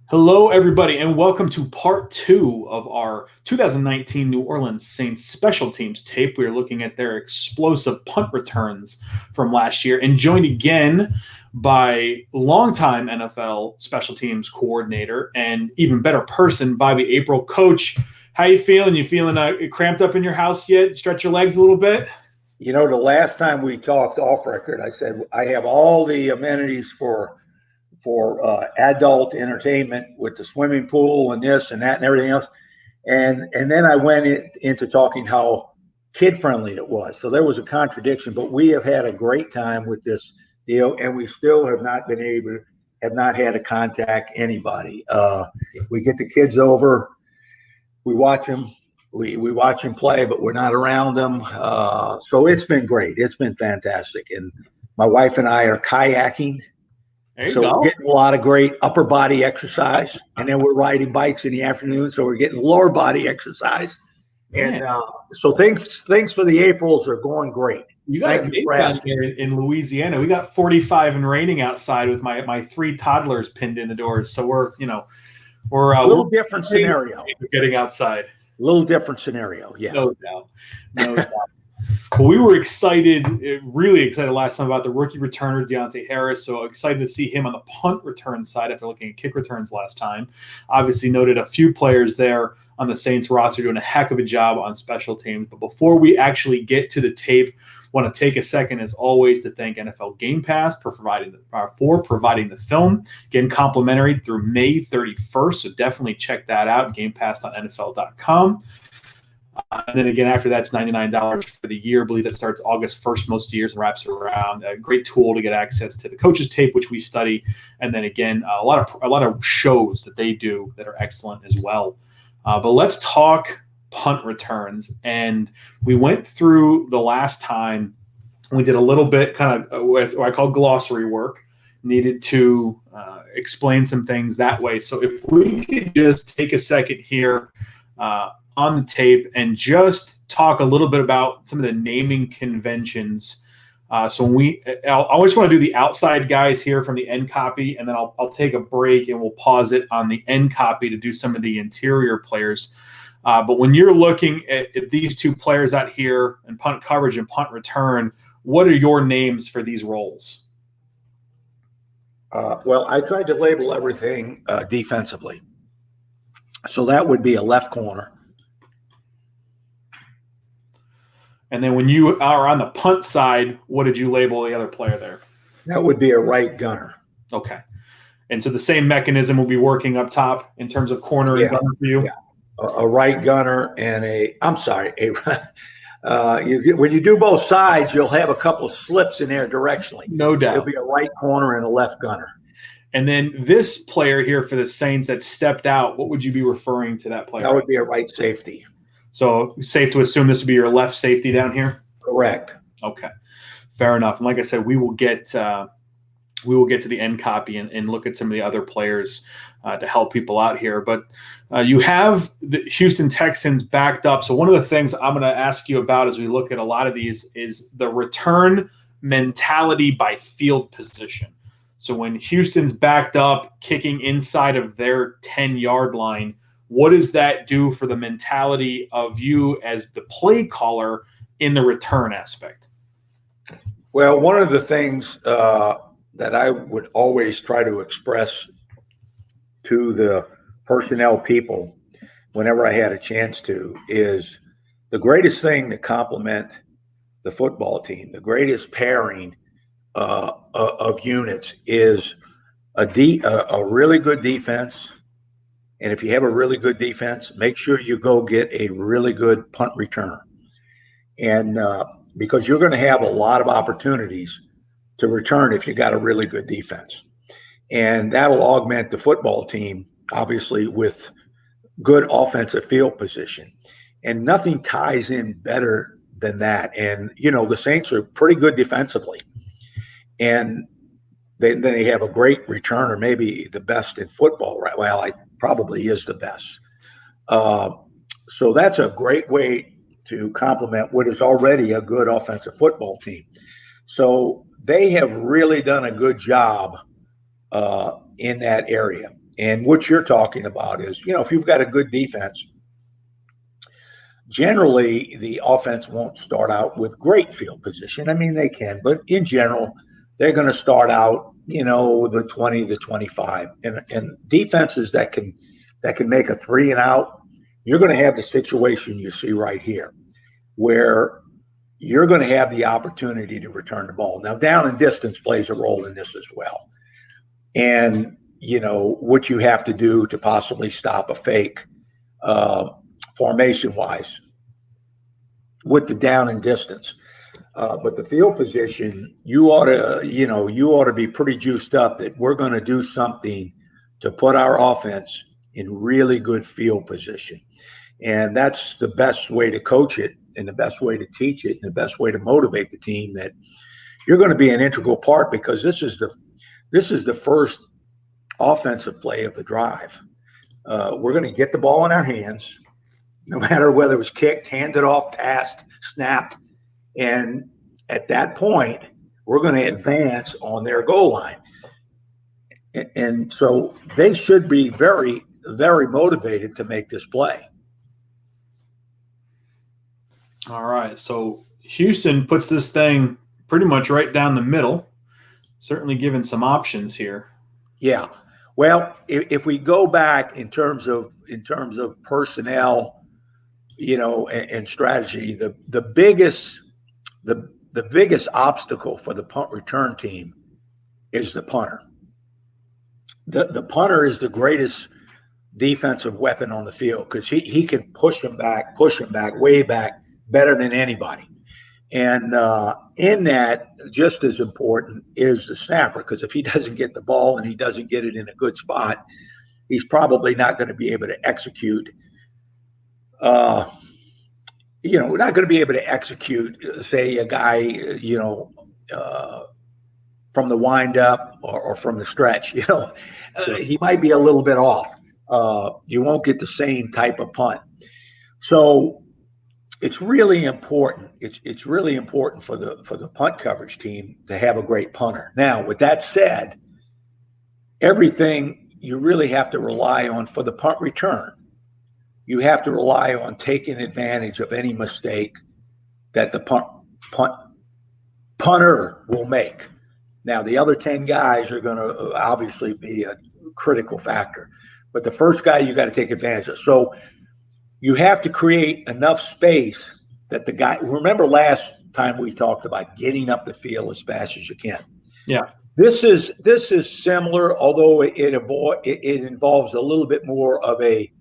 Hello, everybody, and welcome to part two of our 2019 New Orleans Saints special teams tape. We are looking at their explosive punt returns from last year, and joined again by longtime NFL special teams coordinator and even better person, Bobby April. Coach, how you feeling? You feeling cramped up in your house yet? Stretch your legs a little bit? You know, the last time we talked off record, I said I have all the amenities for adult entertainment with the swimming pool and this and that and everything else. And then I went into talking how kid friendly it was. So there was a contradiction, but we have had a great time with this deal, and we still have not had to contact anybody. We get the kids over, we watch them. We watch them play, but we're not around them. So it's been great. It's been fantastic. And my wife and I are kayaking. So we're getting a lot of great upper body exercise, and then we're riding bikes in the afternoon, so we're getting lower body exercise. And so things for the Aprils are going great. You got a game down here in Louisiana. We got 45 and raining outside with my three toddlers pinned in the doors. So we're a little different scenario. Getting outside. A little different scenario, yeah. No doubt. But we were really excited last time about the rookie returner, Deonte Harris. So excited to see him on the punt return side after looking at kick returns last time. Obviously noted a few players there on the Saints roster doing a heck of a job on special teams. But before we actually get to the tape, want to take a second, as always, to thank NFL GamePass for providing the film. Again, complimentary through May 31st, so definitely check that out, gamepass.nfl.com. And then again, after that's $99 for the year. I believe that starts August 1st most years and wraps around. A great tool to get access to the coaches tape, which we study, and then again a lot of shows that they do that are excellent as well. But let's talk punt returns. And we went through the last time. We did a little bit kind of what I call glossary work. Needed to explain some things that way. So if we could just take a second here on the tape and just talk a little bit about some of the naming conventions. So I always want to do the outside guys here from the end copy, and then I'll take a break and we'll pause it on the end copy to do some of the interior players. But when you're looking at these two players out here in punt coverage and punt return, what are your names for these roles? Well, I tried to label everything defensively. So that would be a left corner. And then when you are on the punt side, what did you label the other player there? That would be a right gunner. Okay. And so the same mechanism will be working up top in terms of corner and gunner for you? Yeah. A right gunner and when you do both sides, you'll have a couple of slips in there directionally. No doubt. It'll be a right corner and a left gunner. And then this player here for the Saints that stepped out, what would you be referring to that player? That would be a right safety. So safe to assume this would be your left safety down here? Correct. Okay. Fair enough. And like I said, we will get to the end copy and look at some of the other players to help people out here. But you have the Houston Texans backed up. So one of the things I'm going to ask you about as we look at a lot of these is the return mentality by field position. So when Houston's backed up, kicking inside of their 10-yard line, what does that do for the mentality of you as the play caller in the return aspect? Well, one of the things that I would always try to express to the personnel people whenever I had a chance to is the greatest thing to complement the football team, the greatest pairing of units is a really good defense. And if you have a really good defense, make sure you go get a really good punt returner. And because you're going to have a lot of opportunities to return if you got a really good defense. And that'll augment the football team, obviously, with good offensive field position. And nothing ties in better than that. And, the Saints are pretty good defensively. And they have a great returner, maybe the best in football, right? Well, I probably is the best. So that's a great way to complement what is already a good offensive football team. So they have really done a good job in that area. And what you're talking about is, if you've got a good defense, generally the offense won't start out with great field position. I mean, they can, but in general, they're going to start out, the 20, the 25. And defenses that can make a 3 and out, you're going to have the situation you see right here, where you're going to have the opportunity to return the ball. Now, down and distance plays a role in this as well. And, what you have to do to possibly stop a fake formation-wise with the down and distance. But the field position, you ought to be pretty juiced up that we're going to do something to put our offense in really good field position. And that's the best way to coach it, and the best way to teach it, and the best way to motivate the team that you're going to be an integral part, because this is the first offensive play of the drive. We're going to get the ball in our hands, no matter whether it was kicked, handed off, passed, snapped. And at that point, we're going to advance on their goal line. And so they should be very, very motivated to make this play. All right. So Houston puts this thing pretty much right down the middle, certainly given some options here. Yeah. Well, if we go back in terms of personnel, and strategy, the biggest obstacle for the punt return team is the punter. The punter is the greatest defensive weapon on the field, because he can push them back, way back, better than anybody. And in that, just as important is the snapper, because if he doesn't get the ball and he doesn't get it in a good spot, he's probably not going to be able to execute. Not going to be able to execute, say, a guy, from the wind up or from the stretch. He might be a little bit off. You won't get the same type of punt. So it's really important. It's really important for the punt coverage team to have a great punter. Now, with that said, everything you really have to rely on for the punt return, you have to rely on taking advantage of any mistake that the punter will make. Now, the other 10 guys are going to obviously be a critical factor, but the first guy you got to take advantage of. So you have to create enough space that the guy, remember last time we talked about getting up the field as fast as you can. Yeah. This is similar, although it involves a little bit more of a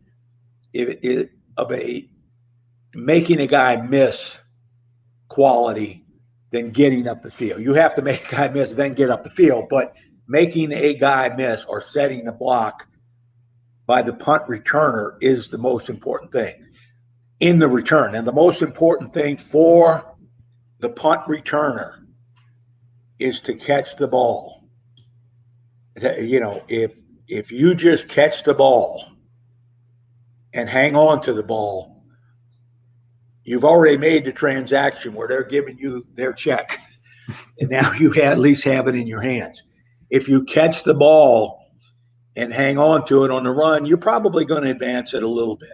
making a guy miss quality than getting up the field. You have to make a guy miss, then get up the field, but making a guy miss or setting the block by the punt returner is the most important thing in the return. And the most important thing for the punt returner is to catch the ball. If you just catch the ball and hang on to the ball, you've already made the transaction where they're giving you their check. And now you at least have it in your hands. If you catch the ball and hang on to it on the run, you're probably going to advance it a little bit.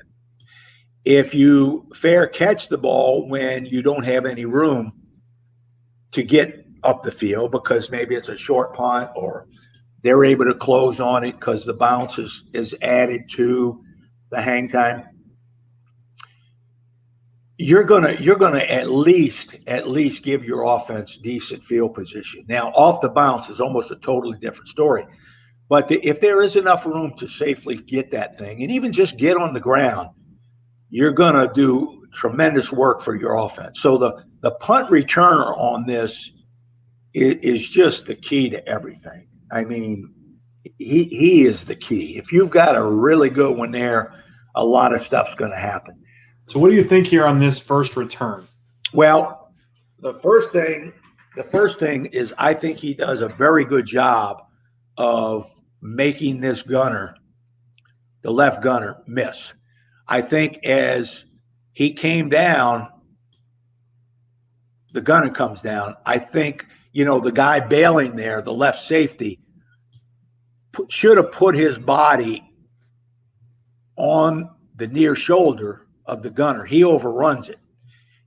If you fair catch the ball when you don't have any room to get up the field, because maybe it's a short punt or they're able to close on it because the bounce is added to the hang time, you're gonna at least give your offense decent field position. Now, off the bounce is almost a totally different story. But if there is enough room to safely get that thing, and even just get on the ground, you're gonna do tremendous work for your offense. So the punt returner on this is just the key to everything. I mean, he is the key. If you've got a really good one there, a lot of stuff's going to happen. So what do you think here on this first return? Well, the first thing is I think he does a very good job of making this gunner, the left gunner, miss. I think as he came down, the gunner comes down. I think, the guy bailing there, the left safety, should have put his body on the near shoulder of the gunner. He overruns it.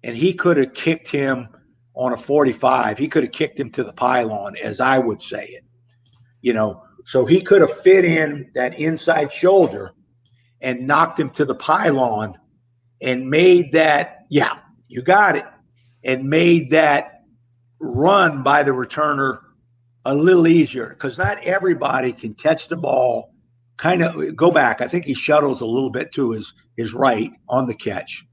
And he could have kicked him on a 45. He could have kicked him to the pylon, as I would say it. So he could have fit in that inside shoulder and knocked him to the pylon and made that, yeah, you got it, and made that run by the returner a little easier, because not everybody can catch the ball, kind of go back. I think he shuttles a little bit to his right on the catch.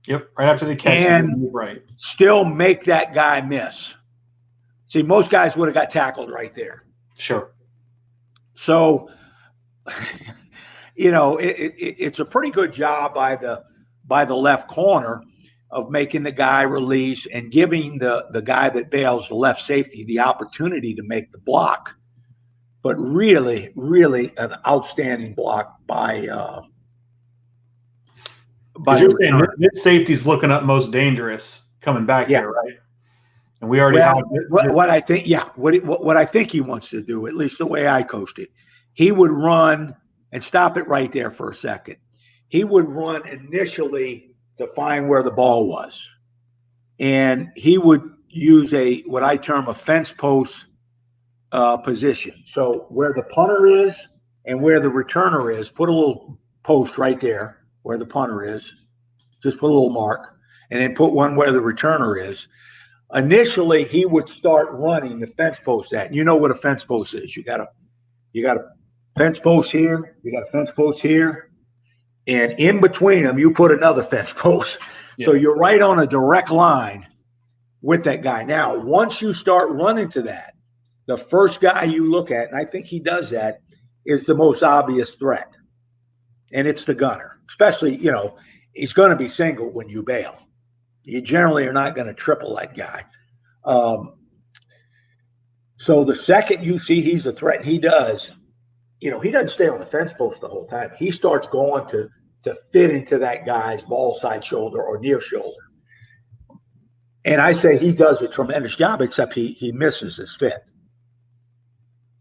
Yep, right after the catch, and right, still make that guy miss. See, most guys would have got tackled right there. Sure. So, it's a pretty good job by the left corner of making the guy release and giving the guy that bails, the left safety, the opportunity to make the block. But really, really an outstanding block by you're saying this safety's looking up most dangerous coming back here, right? And we already have what I think. Yeah, what I think he wants to do, at least the way I coached it, he would run and stop it right there for a second. He would run initially to find where the ball was, and he would use what I term a fence post position. So where the punter is and where the returner is, put a little post right there where the punter is. Just put a little mark, and then put one where the returner is. Initially, he would start running the fence post at. You know what a fence post is. You got a fence post here, you got a fence post here, and in between them, you put another fence post. Yeah. So you're right on a direct line with that guy. Now, once you start running to that, the first guy you look at, and I think he does that, is the most obvious threat. And it's the gunner. Especially, he's going to be single when you bail. You generally are not going to triple that guy. So the second you see he's a threat, he does, he doesn't stay on the fence post the whole time. He starts going to fit into that guy's ball side shoulder or near shoulder. And I say he does a tremendous job, except he misses his fit.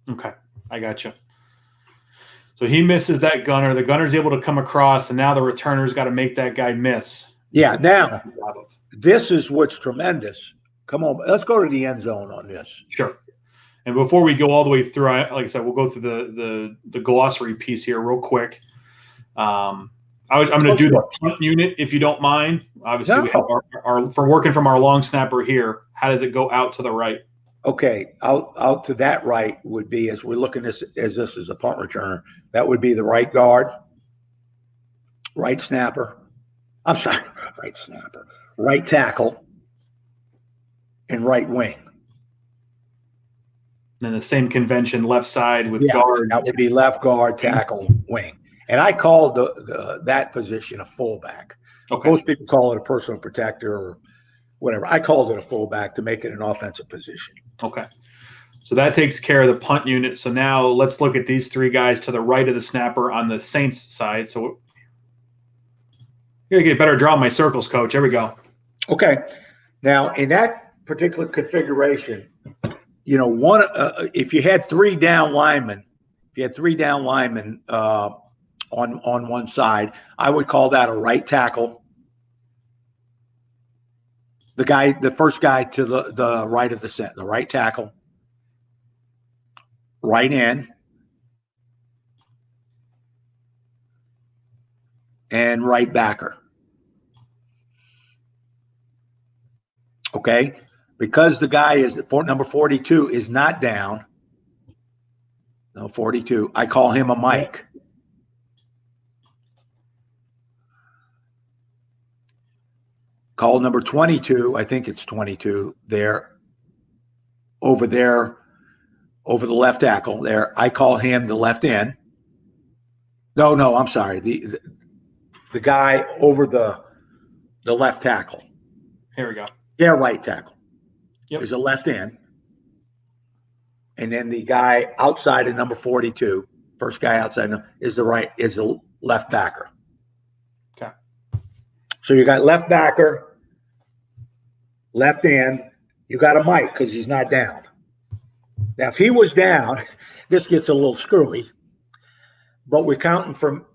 Okay, I got you. So he misses that gunner. The gunner's able to come across, and now the returner's got to make that guy miss. Yeah, now, this is what's tremendous. Come on, let's go to the end zone on this. Sure. And before we go all the way through, like I said, we'll go through the glossary piece here real quick. I'm going to do the punt unit, if you don't mind. Obviously, we have our for working from our long snapper here. How does it go out to the right? Okay, out to that right would be, as we're looking at this as a punt returner, that would be the right guard, right snapper. I'm sorry, right tackle, and right wing. And the same convention, left side with guard. That would be left guard, tackle, wing. And I called that position a fullback. Okay. Most people call it a personal protector or whatever. I called it a fullback to make it an offensive position. Okay. So that takes care of the punt unit. So now let's look at these three guys to the right of the snapper on the Saints side. So you're going to get a better draw on my circles, Coach. There we go. Okay. Now, in that particular configuration, if you had three down linemen, on one side, I would call that a right tackle. The first guy to the right of the set, the right tackle, right end, and right backer. Okay? Because the guy is number 42 is not down. No, 42. I call him a Mike. Call number 22. I think it's 22 there. Over the left tackle there. I call him the left end. No, I'm sorry. The guy over the left tackle. Here we go. Yeah, right tackle. Yep. Is a left end. And then the guy outside of number 42, first guy outside is the left backer. Okay. So you got left backer, left end. You got a Mike because he's not down. Now, if he was down, this gets a little screwy, but we're counting from,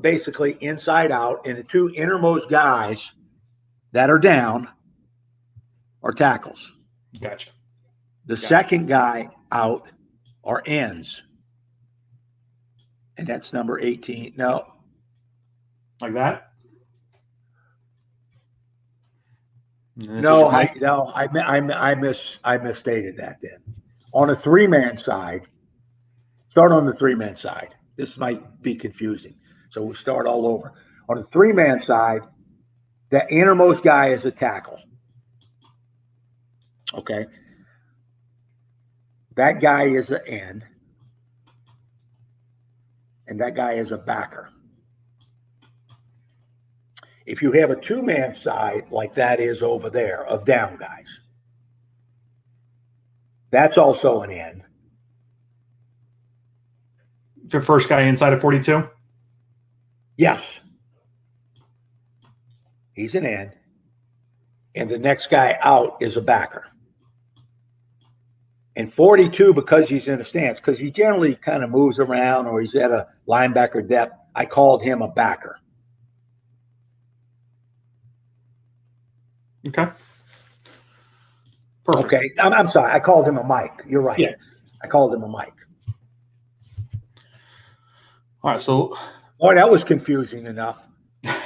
basically inside out, and the two innermost guys that are down are tackles. Gotcha. The second guy out are ends. And that's number 18. No. Like that? No, I misstated that then. On a three-man side, start on the three-man side. This might be confusing. So we'll start all over. On the three-man side, the innermost guy is a tackle. Okay. That guy is an end. And that guy is a backer. If you have a two-man side like that is over there of down guys, that's also an end. The first guy inside of 42? Yes. He's an end. And the next guy out is a backer. And 42, because he's in a stance, because he generally kind of moves around or he's at a linebacker depth, I called him a backer. Okay. Perfect. Okay. I'm sorry. I called him a Mike. You're right. Yeah. I called him a Mike. All right. So. Boy, that was confusing enough.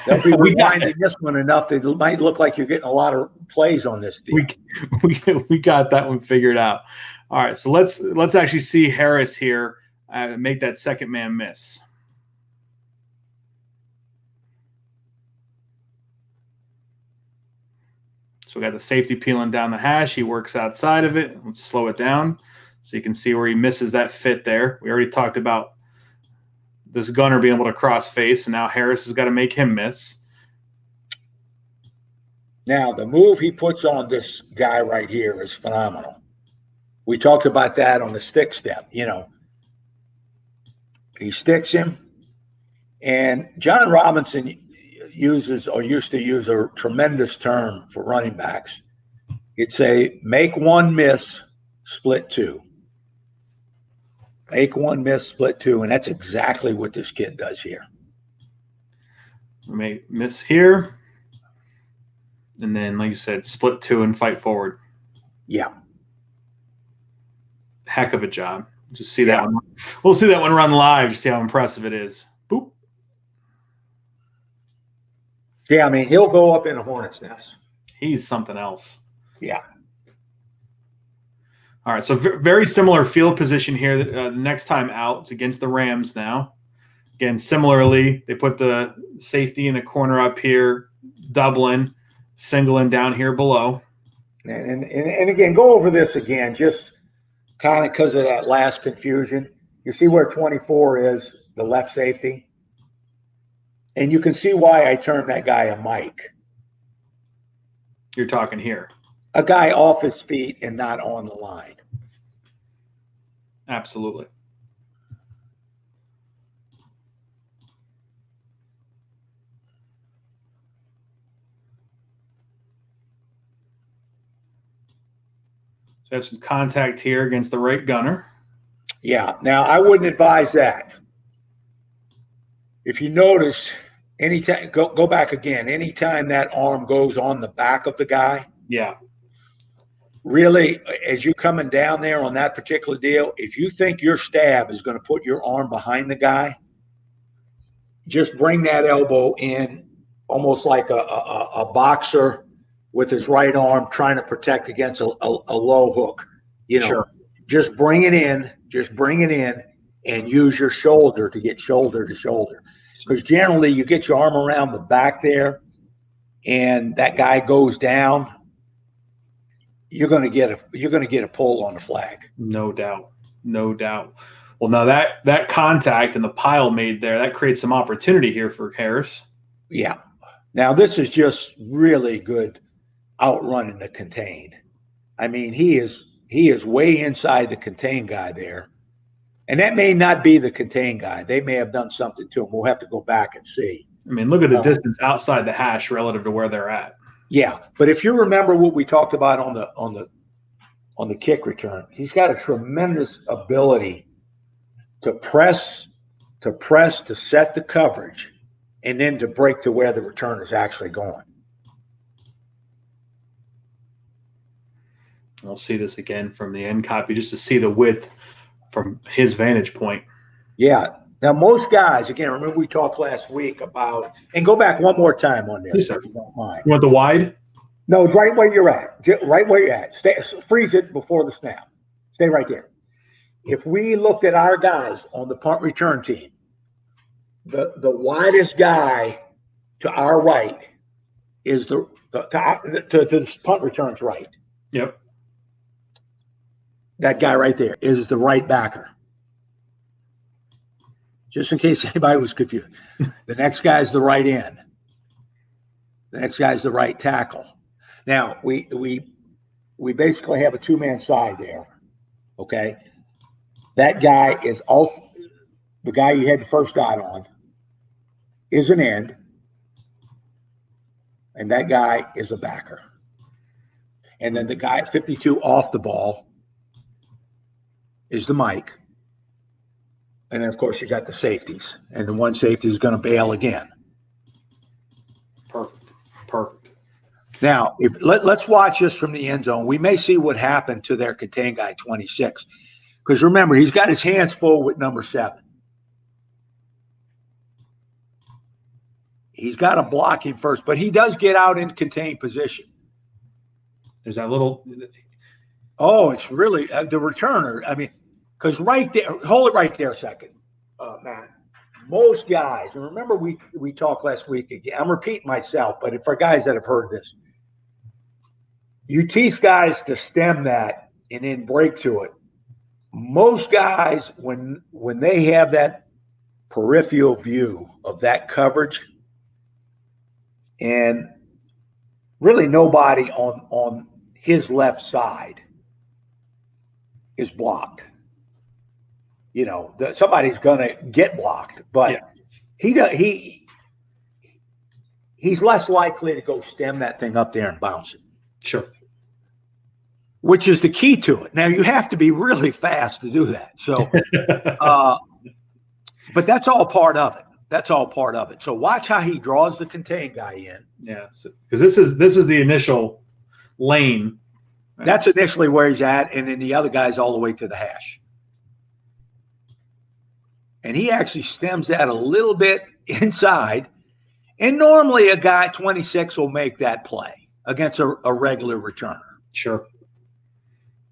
They'll be rewinding this one enough that it might look like you're getting a lot of plays on this deal. We got that one figured out. All right. So let's actually see Harris here make that second man miss. So we got the safety peeling down the hash. He works outside of it. Let's slow it down so you can see where he misses that fit there. We already talked about this gunner being able to cross face, and now Harris has got to make him miss. Now, the move he puts on this guy right here is phenomenal. We talked about that on the stick step, He sticks him, and John Robinson used to use a tremendous term for running backs. He'd say, make one miss, split two. Make one miss, split two, and that's exactly what this kid does here. We may miss here, and then, like you said, split two and fight forward. Yeah. Heck of a job. Just see that one. We'll see that one run live, just see how impressive it is. Boop. Yeah, I mean, he'll go up in a hornet's nest. He's something else. Yeah. All right, so very similar field position here. The next time out, it's against the Rams now. Again, similarly, they put the safety in a corner up here, doubling, singling down here below. And again, go over this again, just kind of because of that last confusion. You see where 24 is, the left safety? And you can see why I termed that guy a Mike. You're talking here. A guy off his feet and not on the line. Absolutely. So have some contact here against the right gunner. Yeah. Now, I wouldn't advise that. If you notice, anytime go back again, anytime that arm goes on the back of the guy. Yeah. Really, as you're coming down there on that particular deal, if you think your stab is going to put your arm behind the guy, just bring that elbow in almost like a boxer with his right arm trying to protect against a low hook. Sure. Just bring it in, and use your shoulder to get shoulder to shoulder. Because generally you get your arm around the back there and that guy goes down, you're going to get a pull on the flag. No doubt. Well, now that contact and the pile made there, that creates some opportunity here for Harris. Yeah. Now this is just really good outrunning the contain. I mean, he is way inside the contain guy there. And that may not be the contain guy. They may have done something to him. We'll have to go back and see. I mean, look at the distance outside the hash relative to where they're at. Yeah, but if you remember what we talked about on on the kick return. He's got a tremendous ability to press, to set the coverage, and then to break to where the return is actually going. I'll see this again from the end copy just to see the width from his vantage point. Yeah. Now, most guys, again, remember we talked last week about, and go back one more time on this, if you don't mind. You want the wide? No, right where you're at. Right where you're at. Freeze it before the snap. Stay right there. If we looked at our guys on the punt return team, the widest guy to our right is to the punt returns right. Yep. That guy right there is the right backer. Just in case anybody was confused. The next guy's the right end. The next guy's the right tackle. Now, we basically have a two-man side there, okay? That guy is also the guy you had the first dot on is an end, and that guy is a backer. And then the guy at 52 off the ball is the mic. And then, of course, you got the safeties. And the one safety is going to bail again. Perfect. Now, let's watch this from the end zone. We may see what happened to their contain guy 26. Because remember, he's got his hands full with number 7. He's got to block him first, but he does get out in contained position. There's that little. Oh, it's really the returner. I mean, because right there, hold it right there a second, Matt. Most guys, and remember we talked last week again. I'm repeating myself, but for guys that have heard this, you teach guys to stem that and then break to it. Most guys, when they have that peripheral view of that coverage, and really nobody on his left side is blocked. You know, somebody's going to get blocked, but he's less likely to go stem that thing up there and bounce it. Sure. Which is the key to it. Now, you have to be really fast to do that. So, but that's all part of it. That's all part of it. So watch how he draws the contain guy in. Yeah, because this is the initial lane. Right? That's initially where he's at, and then the other guy's all the way to the hash. And he actually stems that a little bit inside. And normally a guy 26 will make that play against a regular returner. Sure.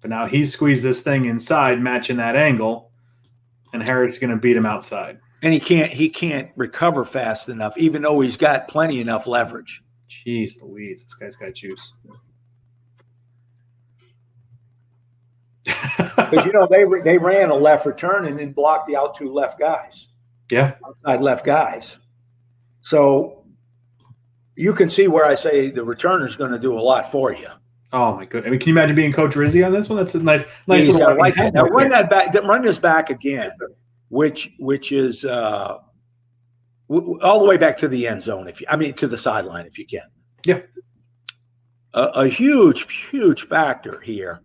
But now he's squeezed this thing inside, matching that angle, and Harris is going to beat him outside. And he can't recover fast enough, even though he's got plenty enough leverage. Jeez Louise, this guy's got juice. Because, you know, they ran a left return and then blocked the out two left guys. Yeah. Outside left guys. So you can see where I say the returner's going to do a lot for you. Oh, my goodness. I mean, can you imagine being Coach Rizzi on this one? That's a nice He's little like that. Now run that back. Run this back again, which is all the way back to the end zone, to the sideline if you can. Yeah. A huge factor here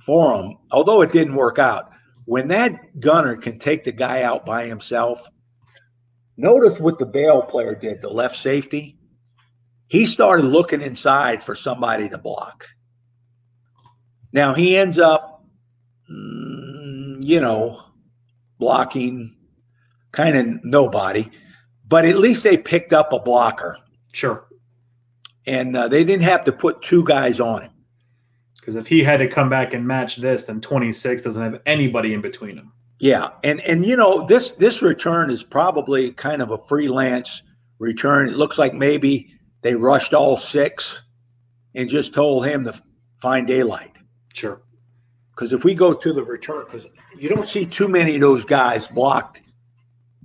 for him, although it didn't work out. When that gunner can take the guy out by himself, notice what the bail player did, the left safety. He started looking inside for somebody to block. Now he ends up, blocking kind of nobody, but at least they picked up a blocker. Sure. And they didn't have to put two guys on him. Because if he had to come back and match this, then 26 doesn't have anybody in between them. Yeah, and this return is probably kind of a freelance return. It looks like maybe they rushed all 6 and just told him to find daylight. Sure. Because if we go to the return, because you don't see too many of those guys blocked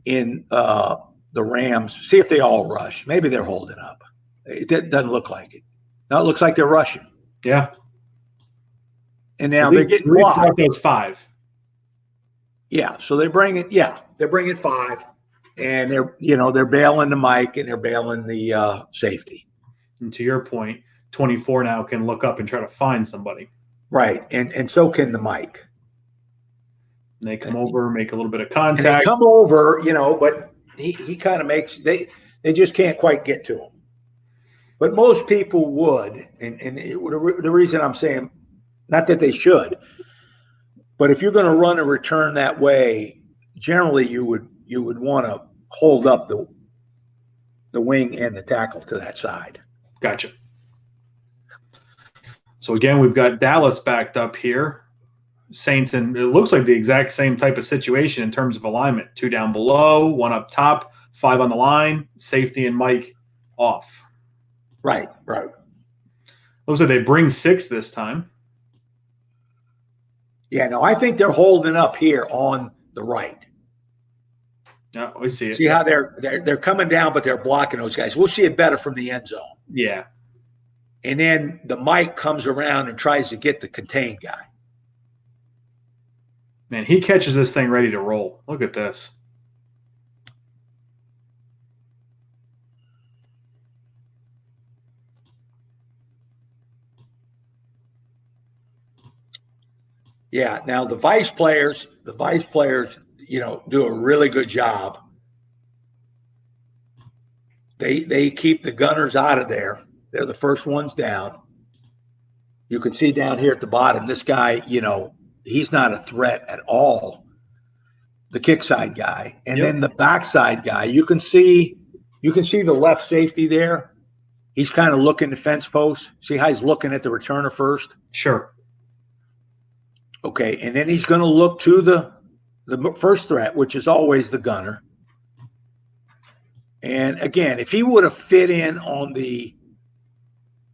in the Rams. See if they all rush. Maybe they're holding up. It doesn't look like it. Now it looks like they're rushing. Yeah. And now they're getting blocked. Those 5. Yeah, so they're bringing 5, and they're bailing the mic and they're bailing the safety. And to your point, 24 now can look up and try to find somebody. Right. And so can the mic. And they come over, make a little bit of And they contact. come over, but he kind of makes they just can't quite get to him. But most people would, and the reason I'm saying, not that they should, but if you're going to run a return that way, generally you would want to hold up the wing and the tackle to that side. Gotcha. So again, we've got Dallas backed up here. Saints, and it looks like the exact same type of situation in terms of alignment. 2 down below, 1 up top, 5 on the line, safety and Mike off. Right. Looks like they bring 6 this time. Yeah, no, I think they're holding up here on the right. Yeah, we see it. See how they're coming down, but they're blocking those guys. We'll see it better from the end zone. Yeah. And then the Mike comes around and tries to get the contained guy. Man, he catches this thing ready to roll. Look at this. Yeah. Now the vice players, do a really good job. They keep the gunners out of there. They're the first ones down. You can see down here at the bottom, this guy, he's not a threat at all. The kick side guy. And then the backside guy, you can see the left safety there. He's kind of looking the fence post. See how he's looking at the returner first? Sure. Okay, and then he's going to look to the first threat, which is always the gunner. And again, if he would have fit in on the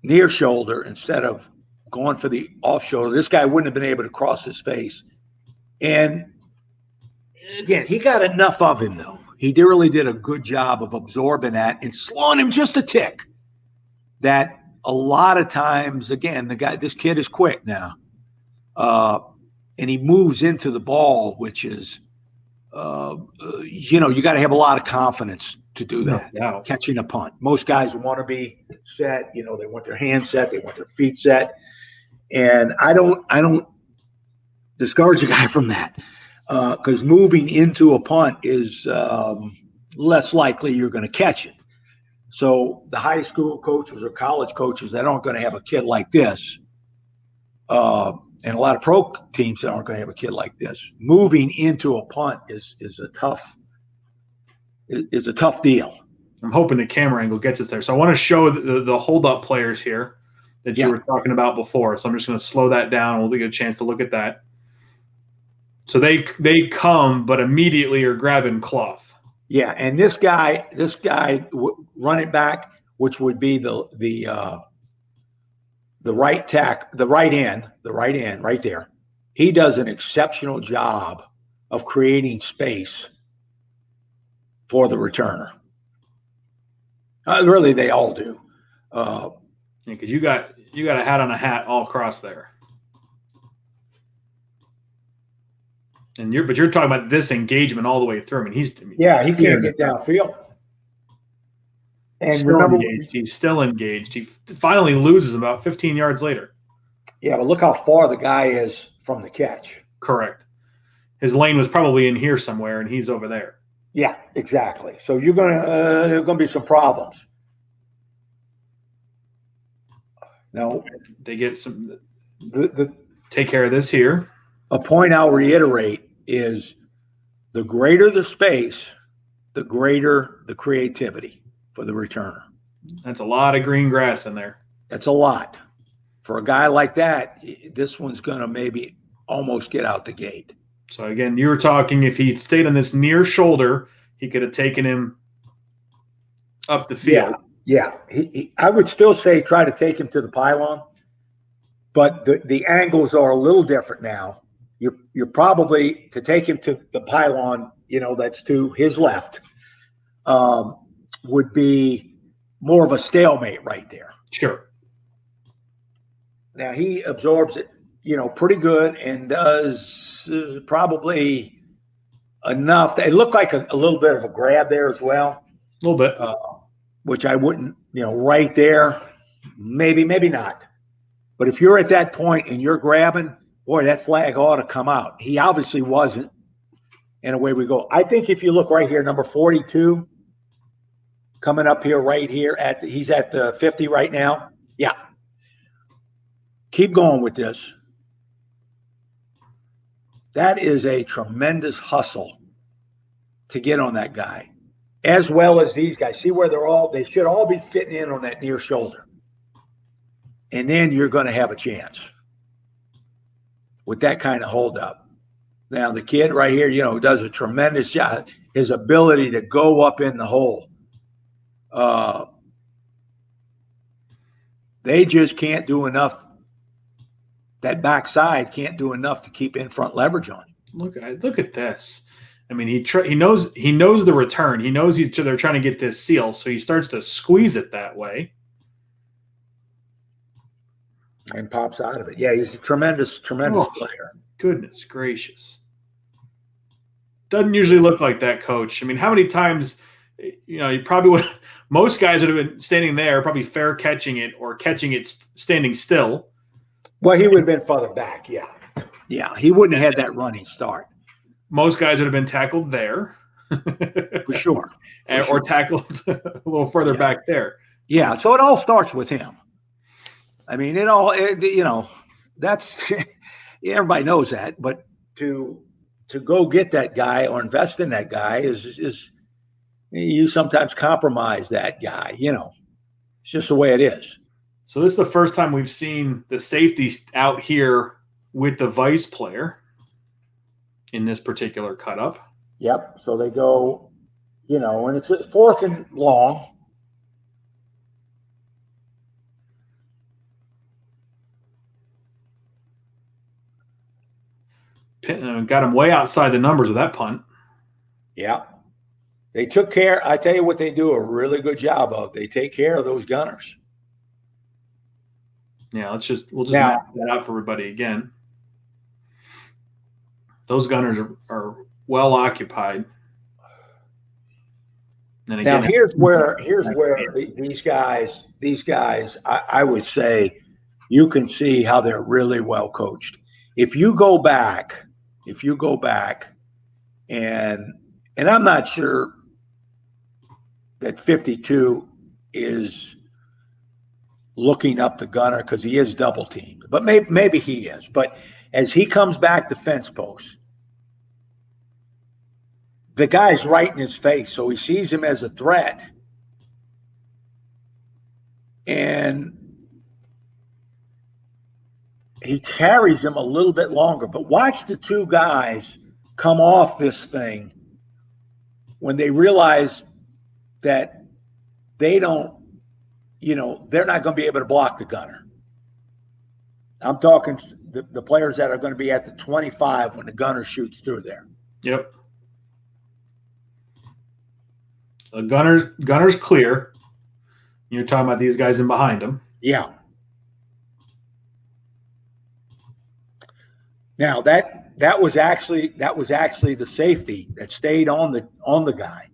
near shoulder instead of going for the off shoulder, this guy wouldn't have been able to cross his face. And again, he got enough of him, though. He really did a good job of absorbing that and slowing him just a tick. That a lot of times, again, this kid is quick now. And he moves into the ball, which is, you got to have a lot of confidence to do that. No. Catching a punt. Most guys want to be set. They want their hands set. They want their feet set. And I don't discourage a guy from that because moving into a punt is less likely you're going to catch it. So the high school coaches or college coaches that aren't going to have a kid like this, and a lot of pro teams that aren't going to have a kid like this, moving into a punt is a tough deal. I'm hoping the camera angle gets us there. So I want to show the hold-up players here that you were talking about before. So I'm just going to slow that down. We'll get a chance to look at that. So they come, but immediately are grabbing cloth. Yeah, and this guy running back, which would be the right end right there. He does an exceptional job of creating space for the returner. Really, they all do. Because you got a hat on a hat all across there. And you're talking about this engagement all the way through. I mean, he can't get downfield. And remember, he's still engaged. He finally loses about 15 yards later. Yeah, but look how far the guy is from the catch. Correct. His lane was probably in here somewhere, and he's over there. Yeah, exactly. So there's gonna be some problems. Now they get some. Take care of this here. A point I'll reiterate is the greater the space, the greater the creativity for the returner. That's a lot of green grass in there. That's a lot. For a guy like that, this one's going to maybe almost get out the gate. So, again, you were talking if he stayed on this near shoulder, he could have taken him up the field. Yeah. I would still say try to take him to the pylon, but the angles are a little different now. You're probably, to take him to the pylon, that's to his left, would be more of a stalemate right there. Sure. Now he absorbs it, pretty good and does probably enough. It looked like a little bit of a grab there as well. A little bit. Which I wouldn't, right there, maybe not. But if you're at that point and you're grabbing, boy, that flag ought to come out. He obviously wasn't. And away we go. I think if you look right here, number 42, coming up here, right here, he's at the 50 right now. Yeah. Keep going with this. That is a tremendous hustle to get on that guy, as well as these guys. See where they should all be fitting in on that near shoulder. And then you're going to have a chance with that kind of hold up. Now, the kid right here, does a tremendous job. His ability to go up in the hole. They just can't do enough. That backside can't do enough to keep in front leverage on. Look at this. I mean, he knows the return. He knows they're trying to get this seal, so he starts to squeeze it that way. And pops out of it. Yeah, he's a tremendous player. Goodness gracious. Doesn't usually look like that, Coach. I mean, how many times, you probably would, most guys would have been standing there, probably fair catching it or catching it standing still. Well, he would have been further back, yeah. Yeah, he wouldn't have had that running start. Most guys would have been tackled there. For sure. Or tackled a little further back there. Yeah, so it all starts with him. I mean, that's everybody knows that, but to go get that guy or invest in that guy is you sometimes compromise that guy, It's just the way it is. So this is the first time we've seen the safety out here with the vice player in this particular cut up. Yep. So they go, and it's 4th and long. Got him way outside the numbers with that punt. Yeah. They took care. I tell you what they do a really good job of. They take care of those gunners. Yeah, we'll just map that out for everybody again. Those gunners are well occupied. And again, now here's where these guys, I would say you can see how they're really well coached. If you go back and I'm not sure that 52 is looking up the gunner because he is double teamed, but maybe he is. But as he comes back to fence post, the guy's right in his face, so he sees him as a threat. And he carries him a little bit longer. But watch the two guys come off this thing when they realize that they don't, they're not going to be able to block the gunner. I'm talking the players that are going to be at the 25 when the gunner shoots through there. Yep. The gunner's clear. You're talking about these guys in behind him. Yeah. Now that was actually the safety that stayed on the guy,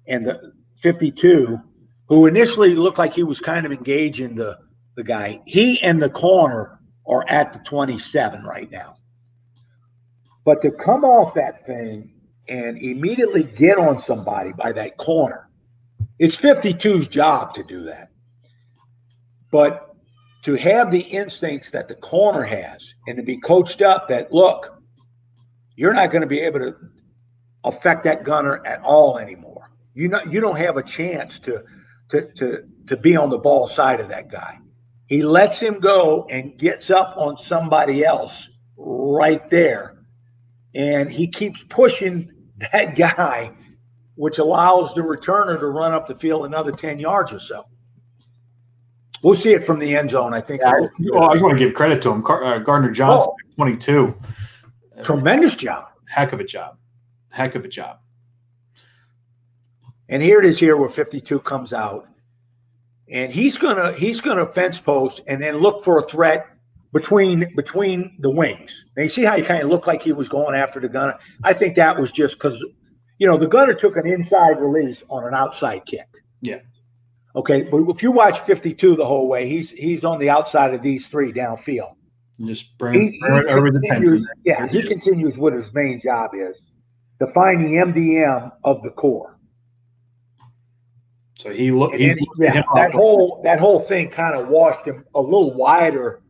and the 52, who initially looked like he was kind of engaging the guy. He and the corner are at the 27 right now. But to come off that thing and immediately get on somebody by that corner, it's 52's job to do that. But to have the instincts that the corner has and to be coached up that, look, you're not going to be able to affect that gunner at all anymore. You don't have a chance to be on the ball side of that guy. He lets him go and gets up on somebody else right there. And he keeps pushing that guy, which allows the returner to run up the field another 10 yards or so. We'll see it from the end zone, I think. Yeah, I just want to give credit to him. Gardner Johnson, 22. Tremendous job. Heck of a job. And here it is here where 52 comes out. And he's gonna fence post and then look for a threat between the wings. Now you see how he kind of looked like he was going after the gunner? I think that was just because, the gunner took an inside release on an outside kick. Yeah. Okay, but if you watch 52 the whole way, he's on the outside of these three downfield. And just bring everybody's attention. Yeah, he continues what his main job is, to find the MDM of the core. So that whole thing kind of washed him a little wider.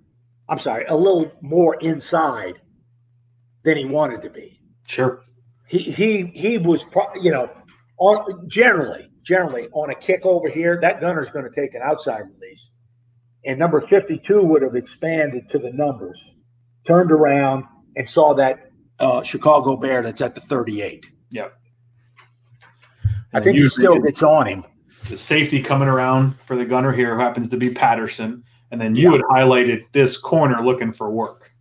I'm sorry, a little more inside than he wanted to be. Sure. He was, on generally on a kick over here, that gunner's going to take an outside release, and number 52 would have expanded to the numbers, turned around and saw that Chicago Bear that's at the 38. Yep. I think he still gets on him. The safety coming around for the gunner here, who happens to be Patterson, and then you had highlighted this corner looking for work.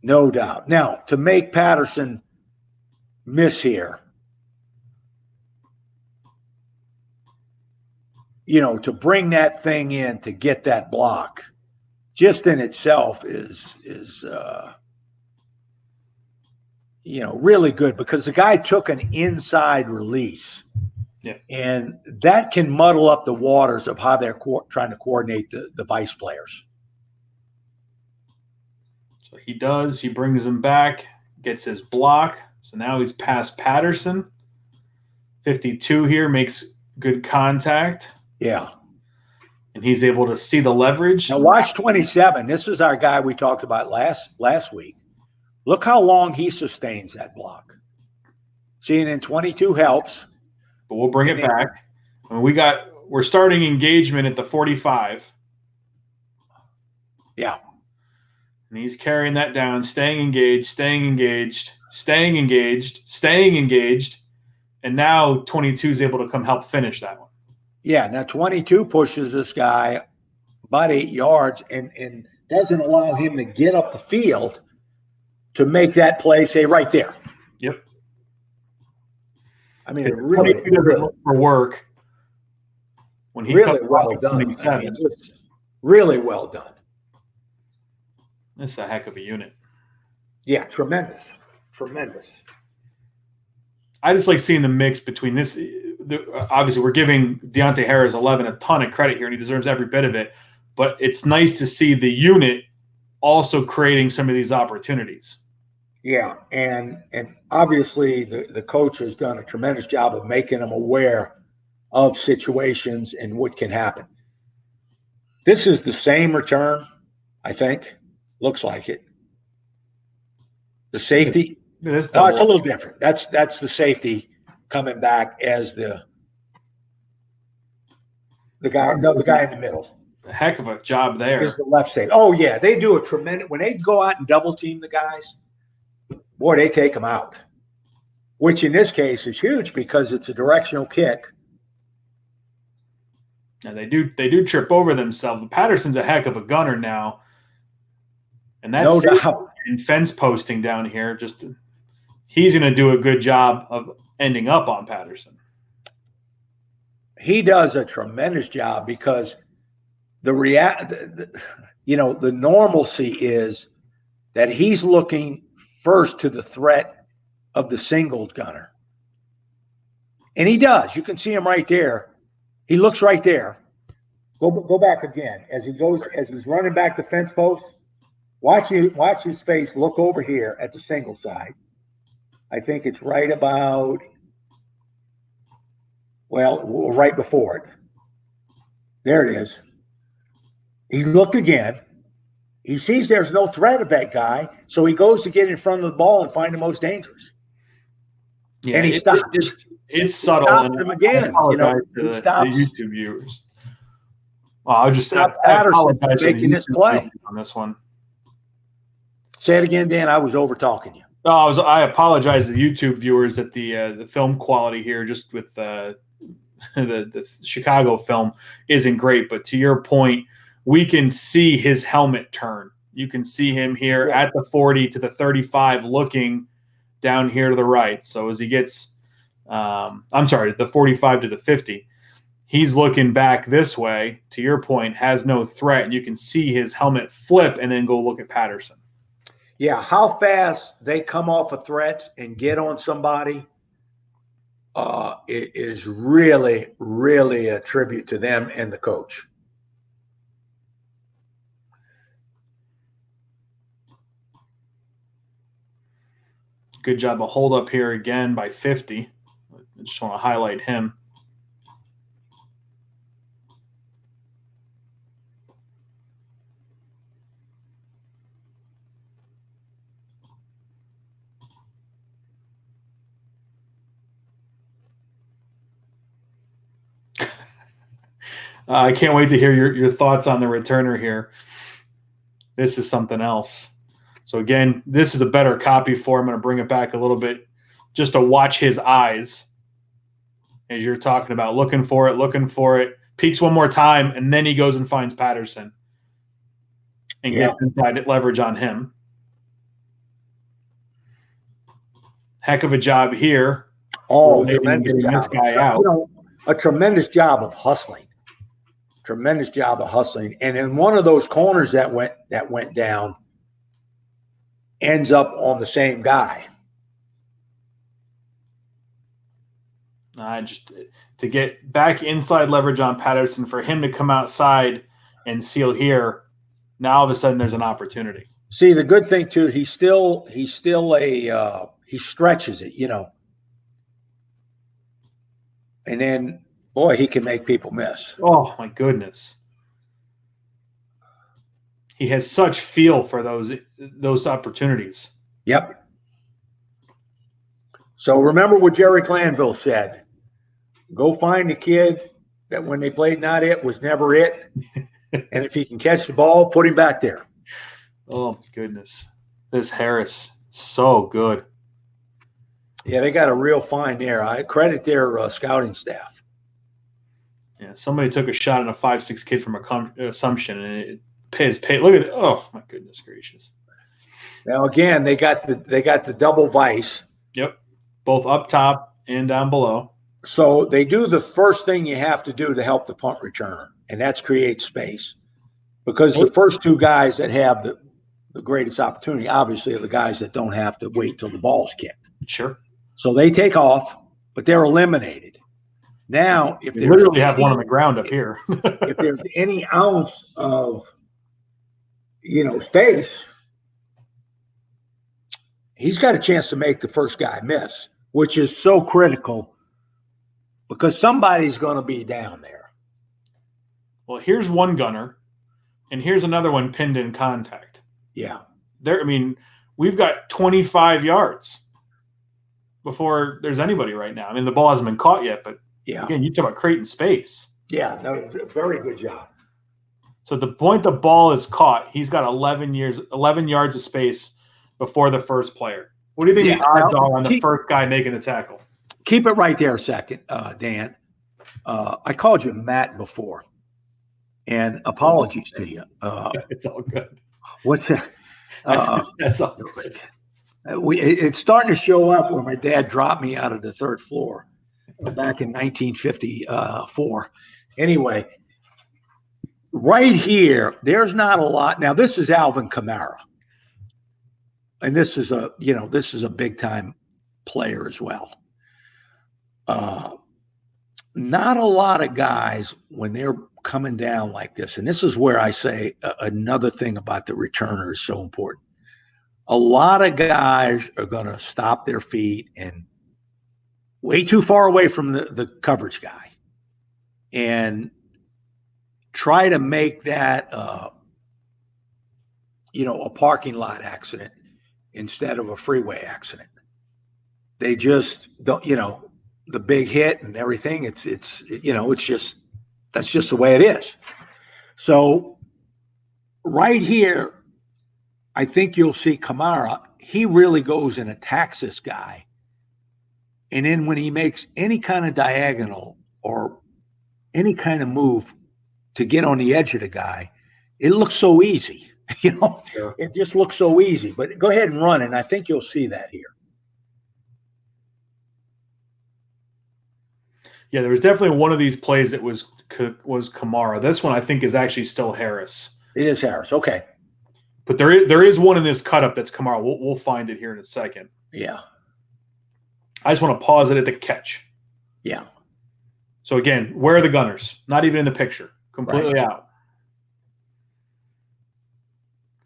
No doubt. Now, to make Patterson miss here, to bring that thing in to get that block, just in itself is really good, because the guy took an inside release. Yeah. And that can muddle up the waters of how they're trying to coordinate the vice players. So he brings him back, gets his block. So now he's past Patterson. 52 here makes good contact. Yeah. And he's able to see the leverage. Now watch 27. This is our guy we talked about last week. Look how long he sustains that block. Seeing in 22 helps. But we'll bring it back. I mean, we're starting engagement at the 45. Yeah. And he's carrying that down, staying engaged, staying engaged, staying engaged, staying engaged. And now 22 is able to come help finish that one. Yeah, now 22 pushes this guy about 8 yards and doesn't allow him to get up the field to make that play, say, right there. Yep. I mean, it really look for work when he really well done. I mean, it's really well done. That's a heck of a unit. Yeah, tremendous. I just like seeing the mix between this. Obviously, we're giving Deonte Harris 11 a ton of credit here, and he deserves every bit of it. But it's nice to see the unit also creating some of these opportunities. Yeah, and obviously the coach has done a tremendous job of making them aware of situations and what can happen. This is the same return, I think. Looks like it. The safety. It's a little different. That's the safety coming back as the guy in the middle. A heck of a job there. Is the left safety. Oh yeah, they do a tremendous. When they go out and double team the guys, boy, they take them out. Which in this case is huge because it's a directional kick. And they do trip over themselves. Patterson's a heck of a gunner now. And that's no doubt. In fence posting down here, he's going to do a good job of ending up on Patterson. He does a tremendous job because the normalcy is that he's looking first to the threat of the singled gunner. And he does. You can see him right there. He looks right there. Go back again as he's running back the fence post. Watch his face look over here at the single side. I think it's right about, right before it. There it is. He looked again. He sees there's no threat of that guy, so he goes to get in front of the ball and find the most dangerous. Yeah, and he stops. It's subtle. Stops him again. He stops. The YouTube viewers. Well, I apologize making this play on this one. Say it again, Dan. I was over talking you. I apologize to the YouTube viewers that the film quality here, just with the Chicago film, isn't great. But to your point, we can see his helmet turn. You can see him here at the 40 to the 35, looking down here to the right. So as he gets, the 45 to the 50, he's looking back this way. To your point, has no threat, and you can see his helmet flip and then go look at Patterson. Yeah, how fast they come off of threats and get on somebody is really, really a tribute to them and the coach. Good job of hold up here again by 50. I just want to highlight him. I can't wait to hear your thoughts on the returner here. This is something else. So again, this is a better copy for him. I'm going to bring it back a little bit just to watch his eyes as you're talking about looking for it, peeks one more time, and then he goes and finds Patterson and gets inside leverage on him. Heck of a job here. Oh, tremendous job. This guy out. A tremendous job of hustling. Tremendous job of hustling. And in one of those corners that went down ends up on the same guy. Just to get back inside leverage on Patterson, for him to come outside and seal here, now all of a sudden there's an opportunity. See, the good thing too, he stretches it, and then boy, he can make people miss. Oh my goodness. He has such feel for those opportunities. Yep. So remember what Jerry Clanville said. Go find the kid that when they played not it was never it. And if he can catch the ball, put him back there. Oh, my goodness. This Harris, so good. Yeah, they got a real find there. I credit their scouting staff. Yeah, somebody took a shot at a 5'6" kid from Assumption, and it pays. Look at it. Oh, my goodness gracious. Now, again, they got the double vice. Yep, both up top and down below. So they do the first thing you have to do to help the punt returner, and that's create space. Because the first two guys that have the greatest opportunity, obviously, are the guys that don't have to wait till the ball's kicked. Sure. So they take off, but they're eliminated. Now, if they literally have one on the ground up here. If there's any ounce of, space, he's got a chance to make the first guy miss, which is so critical because somebody's going to be down there. Well, here's one gunner, and here's another one pinned in contact. Yeah. We've got 25 yards before there's anybody right now. The ball hasn't been caught yet, but again, you talk about creating space. Yeah, no, very good job. So at the point the ball is caught, he's got 11 yards of space before the first player. What do you think the odds are on the first guy making the tackle? Keep it right there a second, Dan. I called you Matt before, and apologies to you. It's all good. What's that? That's all good. It's starting to show up where my dad dropped me out of the third floor back in 1954. Anyway, right here, there's not a lot. Now, this is Alvin Kamara, and this is a big time player as well. Not a lot of guys when they're coming down like this, and this is where I say another thing about the returner is so important. A lot of guys are going to stop their feet and way too far away from the coverage guy and try to make that, a parking lot accident instead of a freeway accident. They just don't, the big hit and everything. It's just, that's just the way it is. So right here, I think you'll see Kamara. He really goes and attacks this guy. And then when he makes any kind of diagonal or any kind of move to get on the edge of the guy, it looks so easy. Sure. It just looks so easy. But go ahead and run, and I think you'll see that here. Yeah, there was definitely one of these plays that was Kamara. This one I think is actually still Harris. It is Harris. Okay. But there is one in this cut up that's Kamara. We'll find it here in a second. Yeah. I just want to pause it at the catch. Yeah. So again, where are the gunners? Not even in the picture. Completely out.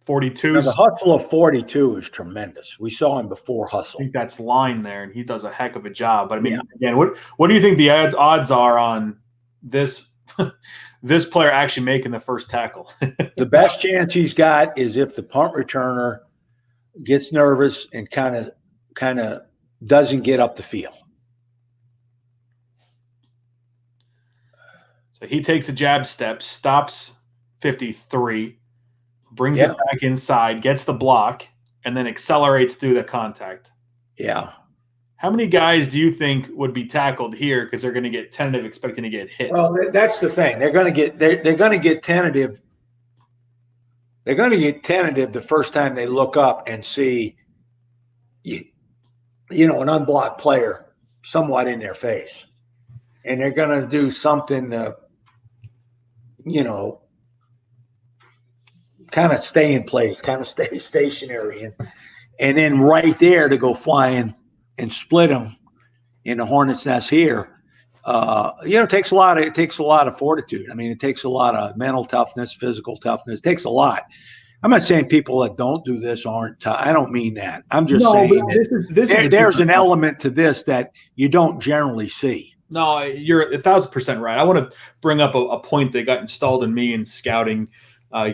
42. Now, the hustle of 42 is tremendous. We saw him before hustle. I think that's line there, and he does a heck of a job. But I mean, again, what do you think the odds are on this this player actually making the first tackle? The best chance he's got is if the punt returner gets nervous and kind of doesn't get up the field. So he takes a jab step, stops 53, brings it back inside, gets the block, and then accelerates through the contact. Yeah. How many guys do you think would be tackled here because they're going to get tentative, expecting to get hit? Well, that's the thing. They're going to get tentative. They're going to get tentative the first time they look up and see, an unblocked player somewhat in their face, and they're going to do something to, kind of stay in place, kind of stay stationary, and then right there to go flying and split them in the hornet's nest here. It takes a lot of fortitude. I mean, it takes a lot of mental toughness, physical toughness. It takes a lot. I'm not saying people that don't do this aren't tough. I don't mean that. I'm just saying there's an element to this that you don't generally see. No, you're 1,000% right. I want to bring up a point that got installed in me in scouting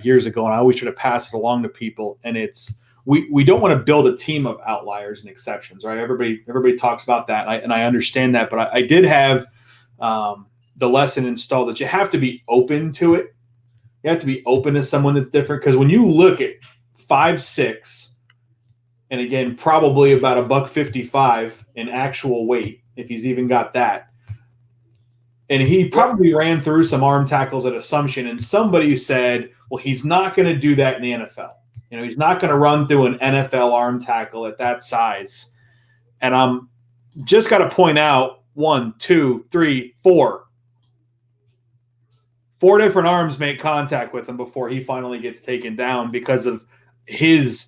years ago, and I always try to pass it along to people. And it's we don't want to build a team of outliers and exceptions, right? Everybody talks about that, and I understand that. But I did have the lesson installed that you have to be open to it. You have to be open to someone that's different, because when you look at 5'6", and again probably about $155 in actual weight, if he's even got that. And he probably ran through some arm tackles at Assumption, and somebody said, well, he's not going to do that in the NFL. He's not going to run through an NFL arm tackle at that size. And I'm just got to point out 1, 2, 3, 4. 4 different arms make contact with him before he finally gets taken down because of his,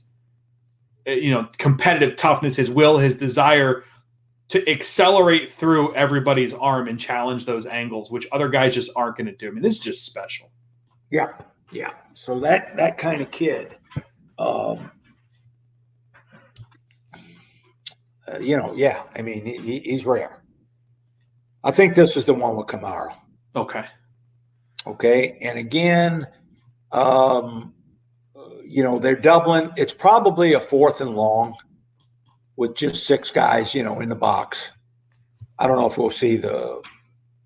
competitive toughness, his will, his desire to accelerate through everybody's arm and challenge those angles, which other guys just aren't going to do. I mean, this is just special. Yeah. So that kind of kid, I mean, he's rare. I think this is the one with Kamara. Okay. And again, they're doubling. It's probably a 4th and long with just 6 guys, in the box. I don't know if we'll see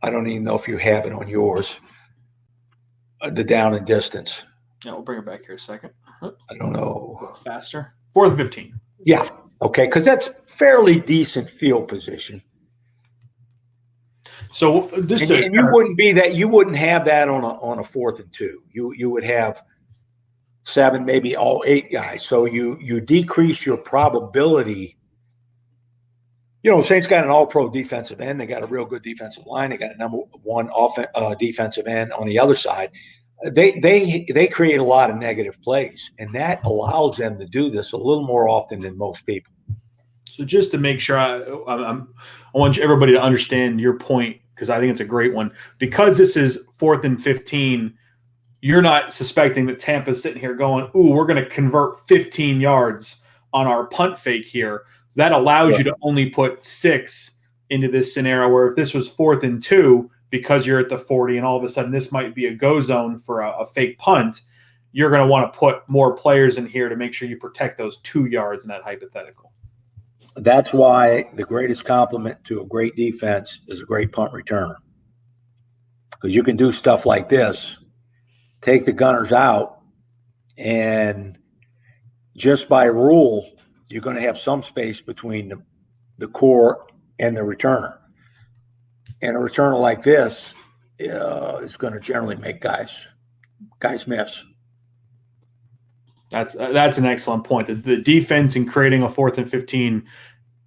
I don't even know if you have it on yours, the down and distance. Yeah, we'll bring it back here a second. I don't know. Faster. 4th and 15. Yeah. Okay. Because that's fairly decent field position. So you wouldn't have that on a 4th and 2. You would have 7, maybe all 8 guys. So you decrease your probability. Saints got an all-pro defensive end. They got a real good defensive line. They got a number 1 defensive end on the other side. They create a lot of negative plays, and that allows them to do this a little more often than most people. So just to make sure, I want everybody to understand your point, because I think it's a great one. Because this is 4th and 15, you're not suspecting that Tampa's sitting here going, ooh, we're going to convert 15 yards on our punt fake here. That allows you to only put 6 into this scenario, where if this was 4th and 2, because you're at the 40 and all of a sudden this might be a go zone for a fake punt, you're going to want to put more players in here to make sure you protect those 2 yards in that hypothetical. That's why the greatest compliment to a great defense is a great punt returner. Because you can do stuff like this, take the gunners out, and just by rule, you're going to have some space between the core and the returner. And a returner like this is going to generally make guys miss. That's an excellent point. The defense in creating a 4th and 15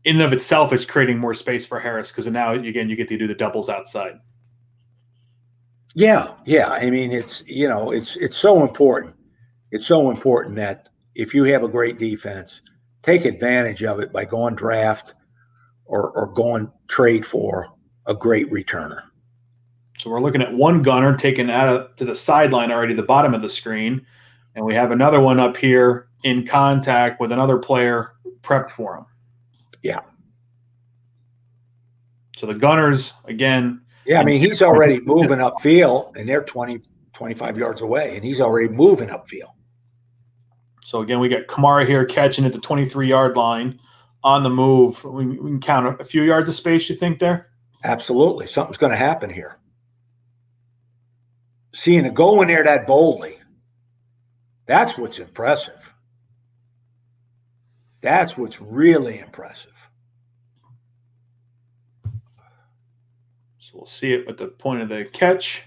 in and of itself is creating more space for Harris, because now, again, you get to do the doubles outside. Yeah. I mean, it's so important. It's so important that if you have a great defense, take advantage of it by going draft or going trade for a great returner. So we're looking at one gunner taken to the sideline already, the bottom of the screen, and we have another one up here in contact with another player prepped for him. Yeah. So the gunners, again. Yeah, I mean, he's already moving upfield, and they're 20, 25 yards away, and he's already moving upfield. So, again, we got Kamara here catching at the 23-yard line on the move. We can count a few yards of space, you think, there? Absolutely. Something's going to happen here. Seeing it go in there that boldly, that's what's impressive. That's what's really impressive. So we'll see it at the point of the catch.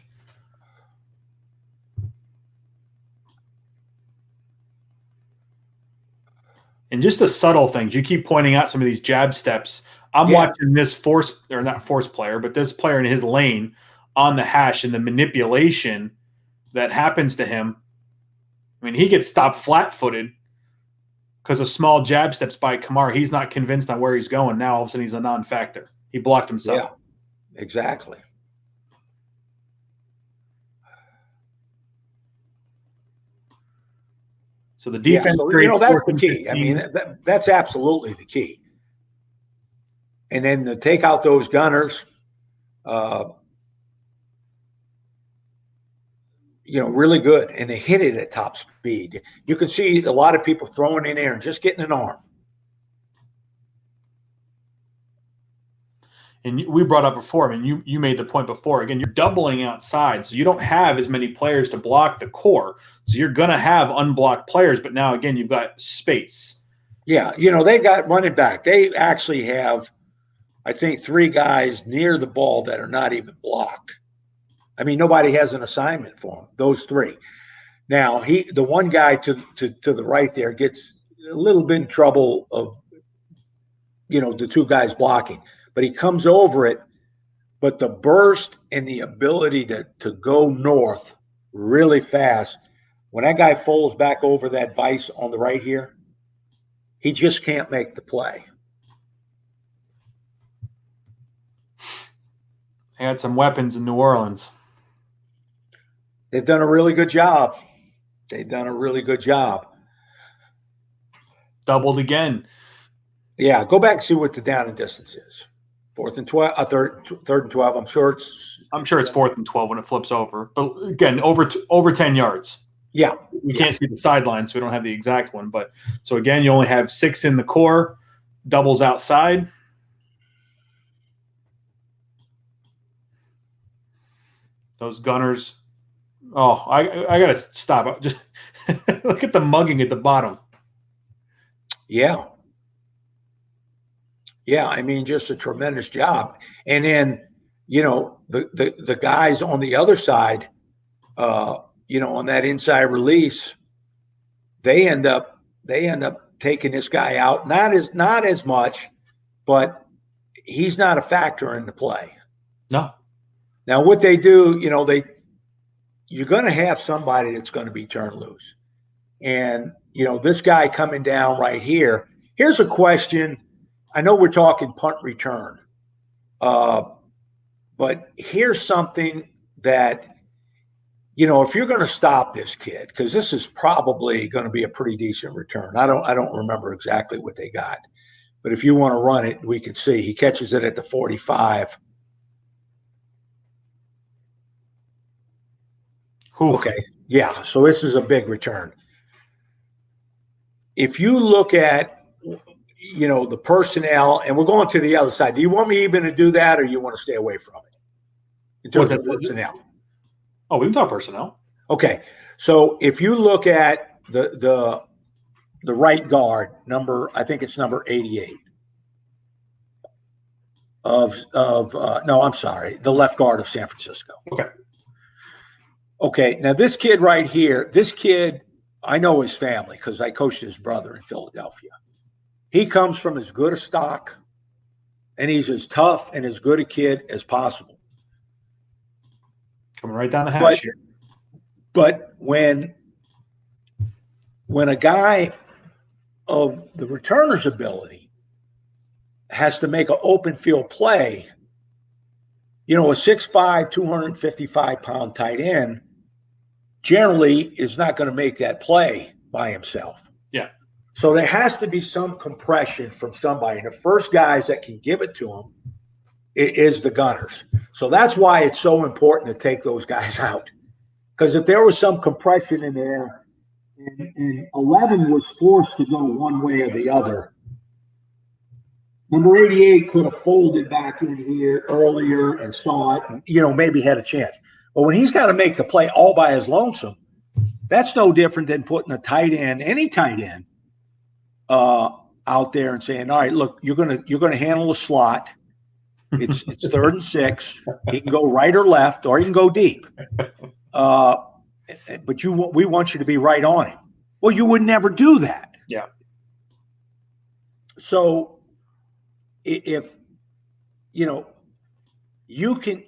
And just the subtle things. You keep pointing out some of these jab steps. I'm watching this not force player, but this player in his lane on the hash and the manipulation that happens to him. I mean, he gets stopped flat-footed because of small jab steps by Kamara. He's not convinced on where he's going. Now, all of a sudden, he's a non-factor. He blocked himself. Yeah, exactly. So the defense, that's the key. I mean, that's absolutely the key. And then to take out those gunners, really good. And they hit it at top speed. You can see a lot of people throwing in there and just getting an arm. And we brought up before, I mean, you made the point before. Again, you're doubling outside, so you don't have as many players to block the core. So you're going to have unblocked players, but now, again, you've got space. Yeah, they got running back. They actually have, I think, 3 guys near the ball that are not even blocked. I mean, nobody has an assignment for them, those 3. Now, the one guy to the right there gets a little bit in trouble of, the 2 guys blocking. But he comes over it. But the burst and the ability to go north really fast, when that guy folds back over that vise on the right here, he just can't make the play. They had some weapons in New Orleans. They've done a really good job. Doubled again. Yeah, go back and see what the down and distance is. 4th and 12, third and 12. I'm sure it's 4th and 12 when it flips over. But again, over 10 yards. Yeah, we can't see the sideline, so we don't have the exact one. But so again, you only have 6 in the core, doubles outside. Those gunners. Oh, I gotta stop. Just look at the mugging at the bottom. Yeah. Yeah, I mean, just a tremendous job. And then, the guys on the other side, on that inside release, they end up taking this guy out. Not as much, but he's not a factor in the play. No. Now, what they do, you're going to have somebody that's going to be turned loose. And, this guy coming down right here, here's a question. I know we're talking punt return, but here's something that, if you're going to stop this kid, because this is probably going to be a pretty decent return. I don't remember exactly what they got, but if you want to run it, we could see. He catches it at the 45. Oof. Okay, yeah, so this is a big return. If you look at the personnel, and we're going to the other side. Do you want me even to do that, or you want to stay away from it in terms of personnel? Oh, we can talk personnel. Okay, so if you look at the right guard I think it's number 88 the left guard of San Francisco. Okay. Now this kid right here, I know his family because I coached his brother in Philadelphia. He comes from as good a stock, and he's as tough and as good a kid as possible. Coming right down the hash here. But when a guy of the returner's ability has to make an open field play, a 6'5", 255-pound tight end generally is not going to make that play by himself. Yeah. So there has to be some compression from somebody. And the first guys that can give it to him is the gunners. So that's why it's so important to take those guys out. Because if there was some compression in there and 11 was forced to go one way or the other, number 88 could have folded back in here earlier and saw it and, maybe had a chance. But when he's got to make the play all by his lonesome, that's no different than putting a tight end, any tight end, out there and saying, all right, look, you're gonna handle the slot. It's 3rd and 6. He can go right or left, or he can go deep. But we want you to be right on him. Well, you would never do that. Yeah. So if you can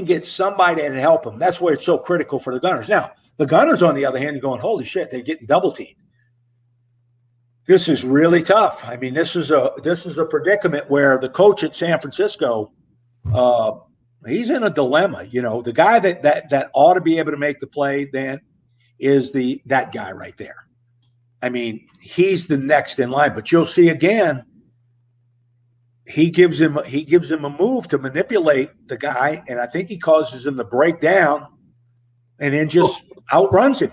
get somebody to help him, that's why it's so critical for the gunners. Now, the gunners, on the other hand, are going, holy shit, they're getting double teamed. This is really tough. I mean, this is a predicament where the coach at San Francisco, he's in a dilemma. The guy that ought to be able to make the play then is that guy right there. I mean, he's the next in line. But you'll see again, he gives him a move to manipulate the guy, and I think he causes him to break down, and then just outruns him.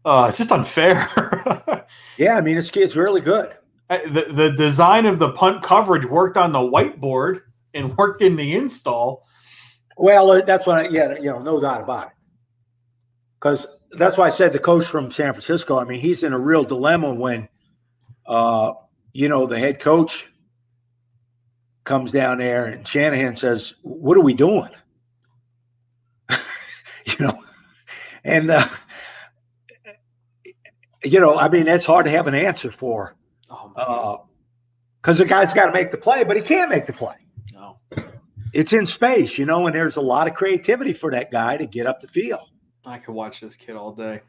It's just unfair. Yeah, I mean, it's really good. The design of the punt coverage worked on the whiteboard and worked in the install. Well, that's what no doubt about it. Because that's why I said the coach from San Francisco, I mean, he's in a real dilemma when, the head coach comes down there and Shanahan says, what are we doing? And, I mean, that's hard to have an answer for. Because the guy's got to make the play, but he can't make the play. No. It's in space, and there's a lot of creativity for that guy to get up the field. I could watch this kid all day.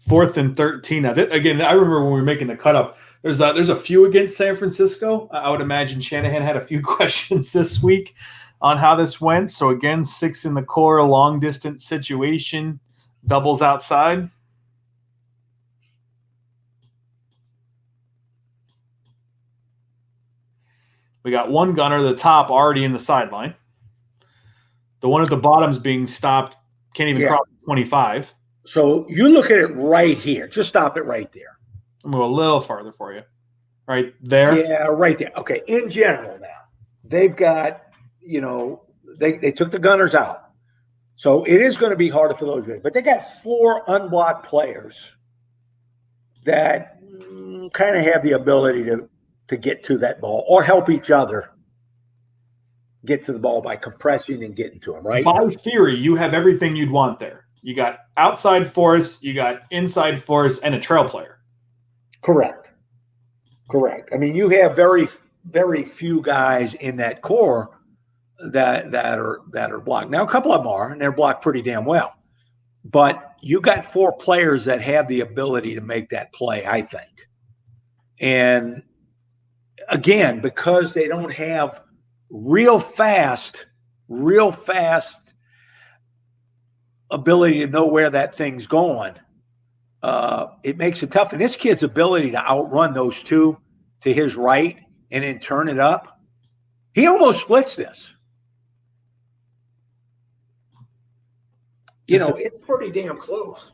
4th and 13. Now, again, I remember when we were making the cut up, there's a few against San Francisco. I would imagine Shanahan had a few questions this week on how this went. So, again, 6 in the core, long distance situation, doubles outside. We got one gunner, the top, already in the sideline. The one at the bottom's being stopped, can't even cross 25. So you look at it right here. Just stop it right there. I'm going to go a little farther for you. Right there? Yeah, right there. Okay, in general now, they've got, they took the gunners out. So it is going to be harder for those guys. But they got 4 unblocked players that kind of have the ability to get to that ball or help each other get to the ball by compressing and getting to them, right? By theory, you have everything you'd want there. You got outside force, you got inside force, and a trail player. Correct. I mean, you have very, very few guys in that core that are blocked. Now, a couple of them are, and they're blocked pretty damn well. But you got 4 players that have the ability to make that play, I think. And again, because they don't have real fast ability to know where that thing's going, it makes it tough. And this kid's ability to outrun those 2 to his right and then turn it up, he almost splits this. It's pretty damn close.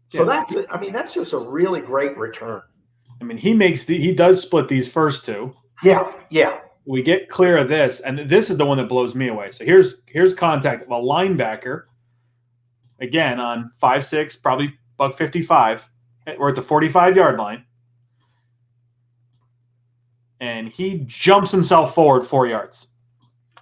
So that's just a really great return. I mean, he does split these first 2. Yeah. We get clear of this, and this is the one that blows me away. So here's contact of a linebacker, again on 5'6", probably $155. We're at the 45-yard line, and he jumps himself forward 4 yards.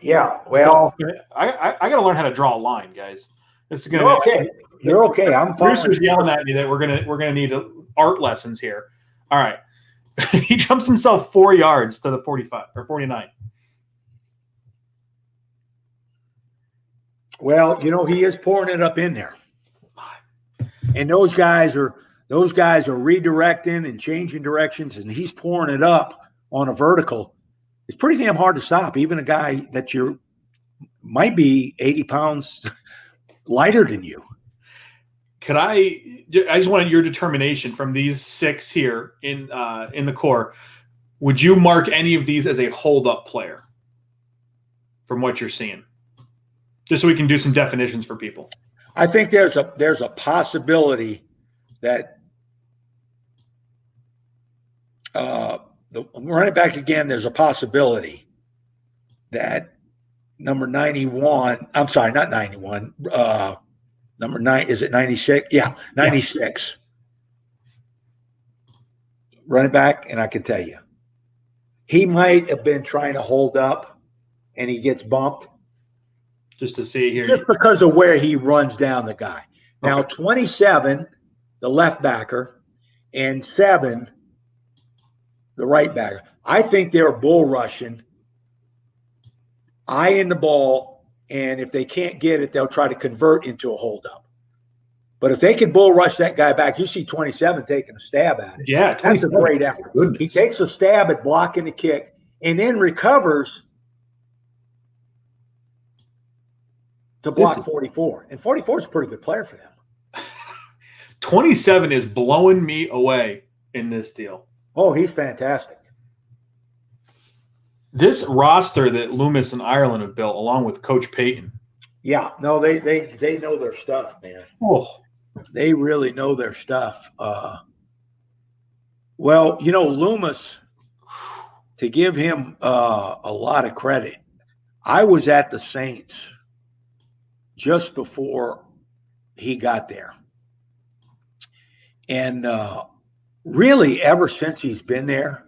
Yeah, well, I got to learn how to draw a line, guys. This is going to be okay. You're okay. I'm fine. Brucer's yelling at me that we're gonna need art lessons here. All right. He jumps himself 4 yards to the 45 or 49. Well, he is pouring it up in there. And those guys are redirecting and changing directions, and he's pouring it up on a vertical it's pretty damn hard to stop, even a guy that might be 80 pounds lighter than you. I just wanted your determination from these 6 here in the core. Would you mark any of these as a hold-up player from what you're seeing? Just so we can do some definitions for people. I think there's a possibility that running back again, there's a possibility that number 91, I'm sorry, not 91, number 9, is it 96? Yeah, 96. Yeah. Running back, and I can tell you, he might have been trying to hold up, and he gets bumped. Just to see here. Just because of where he runs down the guy. Now, 27, the left backer, and 7, the right backer. I think they're bull rushing, eyeing the ball, and if they can't get it, they'll try to convert into a holdup. But if they can bull rush that guy back, you see 27 taking a stab at it. Yeah, that's a great effort. Goodness. He takes a stab at blocking the kick and then recovers to block 44. And 44 is a pretty good player for them. 27 is blowing me away in this deal. Oh, he's fantastic. This roster that Loomis and Ireland have built, along with Coach Payton. Yeah, no, they know their stuff, man. Oh, they really know their stuff. Well, Loomis, to give him a lot of credit, I was at the Saints just before he got there. And really, ever since he's been there,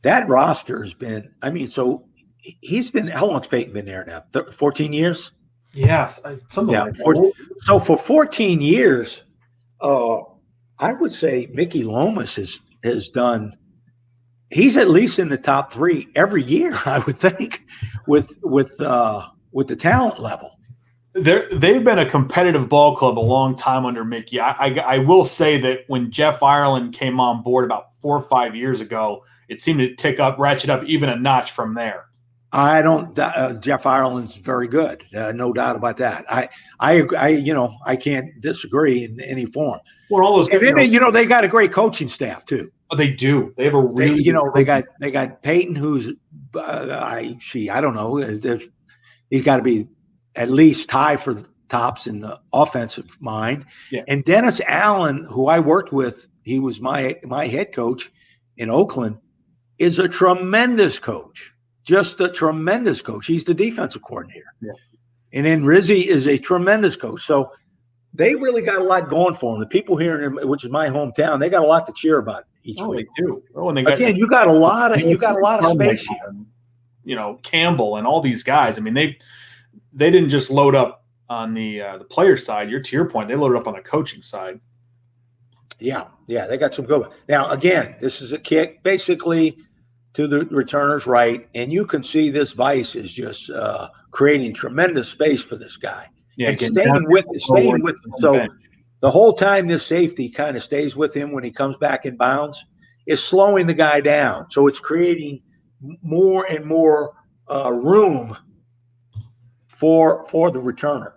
that roster has been, so he's been, how long's Peyton been there now? 14 years? Yes, something like that. So for 14 years, I would say Mickey Loomis has done, he's at least in the top 3 every year, I would think, with the talent level. They've been a competitive ball club a long time under Mickey. I will say that when Jeff Ireland came on board about 4 or 5 years ago, it seemed to ratchet up even a notch from there. Jeff Ireland's very good, no doubt about that. I can't disagree in any form. Well, all those, and then they got a great coaching staff too. Oh, they do. They have a really, they got Peyton, who's I don't know, he's got to be at least tied for tops in the offensive mind. Yeah. And Dennis Allen, who I worked with, he was my head coach in Oakland, is a tremendous coach. Just a tremendous coach. He's the defensive coordinator. Yeah. And then Rizzi is a tremendous coach. So they really got a lot going for them. The people here, which is my hometown, they got a lot to cheer about each week. They do. Oh, and you got a lot of space here. Campbell and all these guys. I mean, they didn't just load up on the player side. To your point, they loaded up on the coaching side. Yeah, they got some good ones. Now, again, this is a kick basically to the returner's right, and you can see this vice is just creating tremendous space for this guy. Yeah, and staying with him. So the whole time this safety kind of stays with him when he comes back in bounds, is slowing the guy down. So it's creating more and more room for the returner.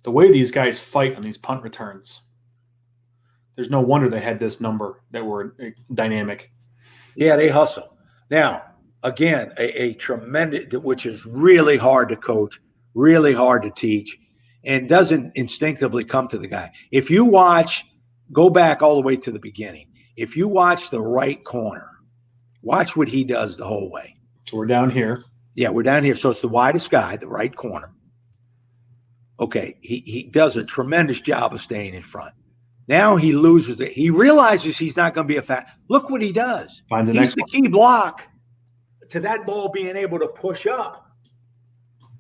The way these guys fight on these punt returns, there's no wonder they had this number that were dynamic. Yeah, they hustle. Now, again, a tremendous, which is really hard to coach, really hard to teach, and doesn't instinctively come to the guy. If you go back all the way to the beginning. If you watch the right corner, watch what he does the whole way. So we're down here. Yeah, we're down here. So it's the widest guy, the right corner. Okay, he does a tremendous job of staying in front. Now he loses it. He realizes he's not going to be a fat. Look what he does. He's the key block to that ball being able to push up.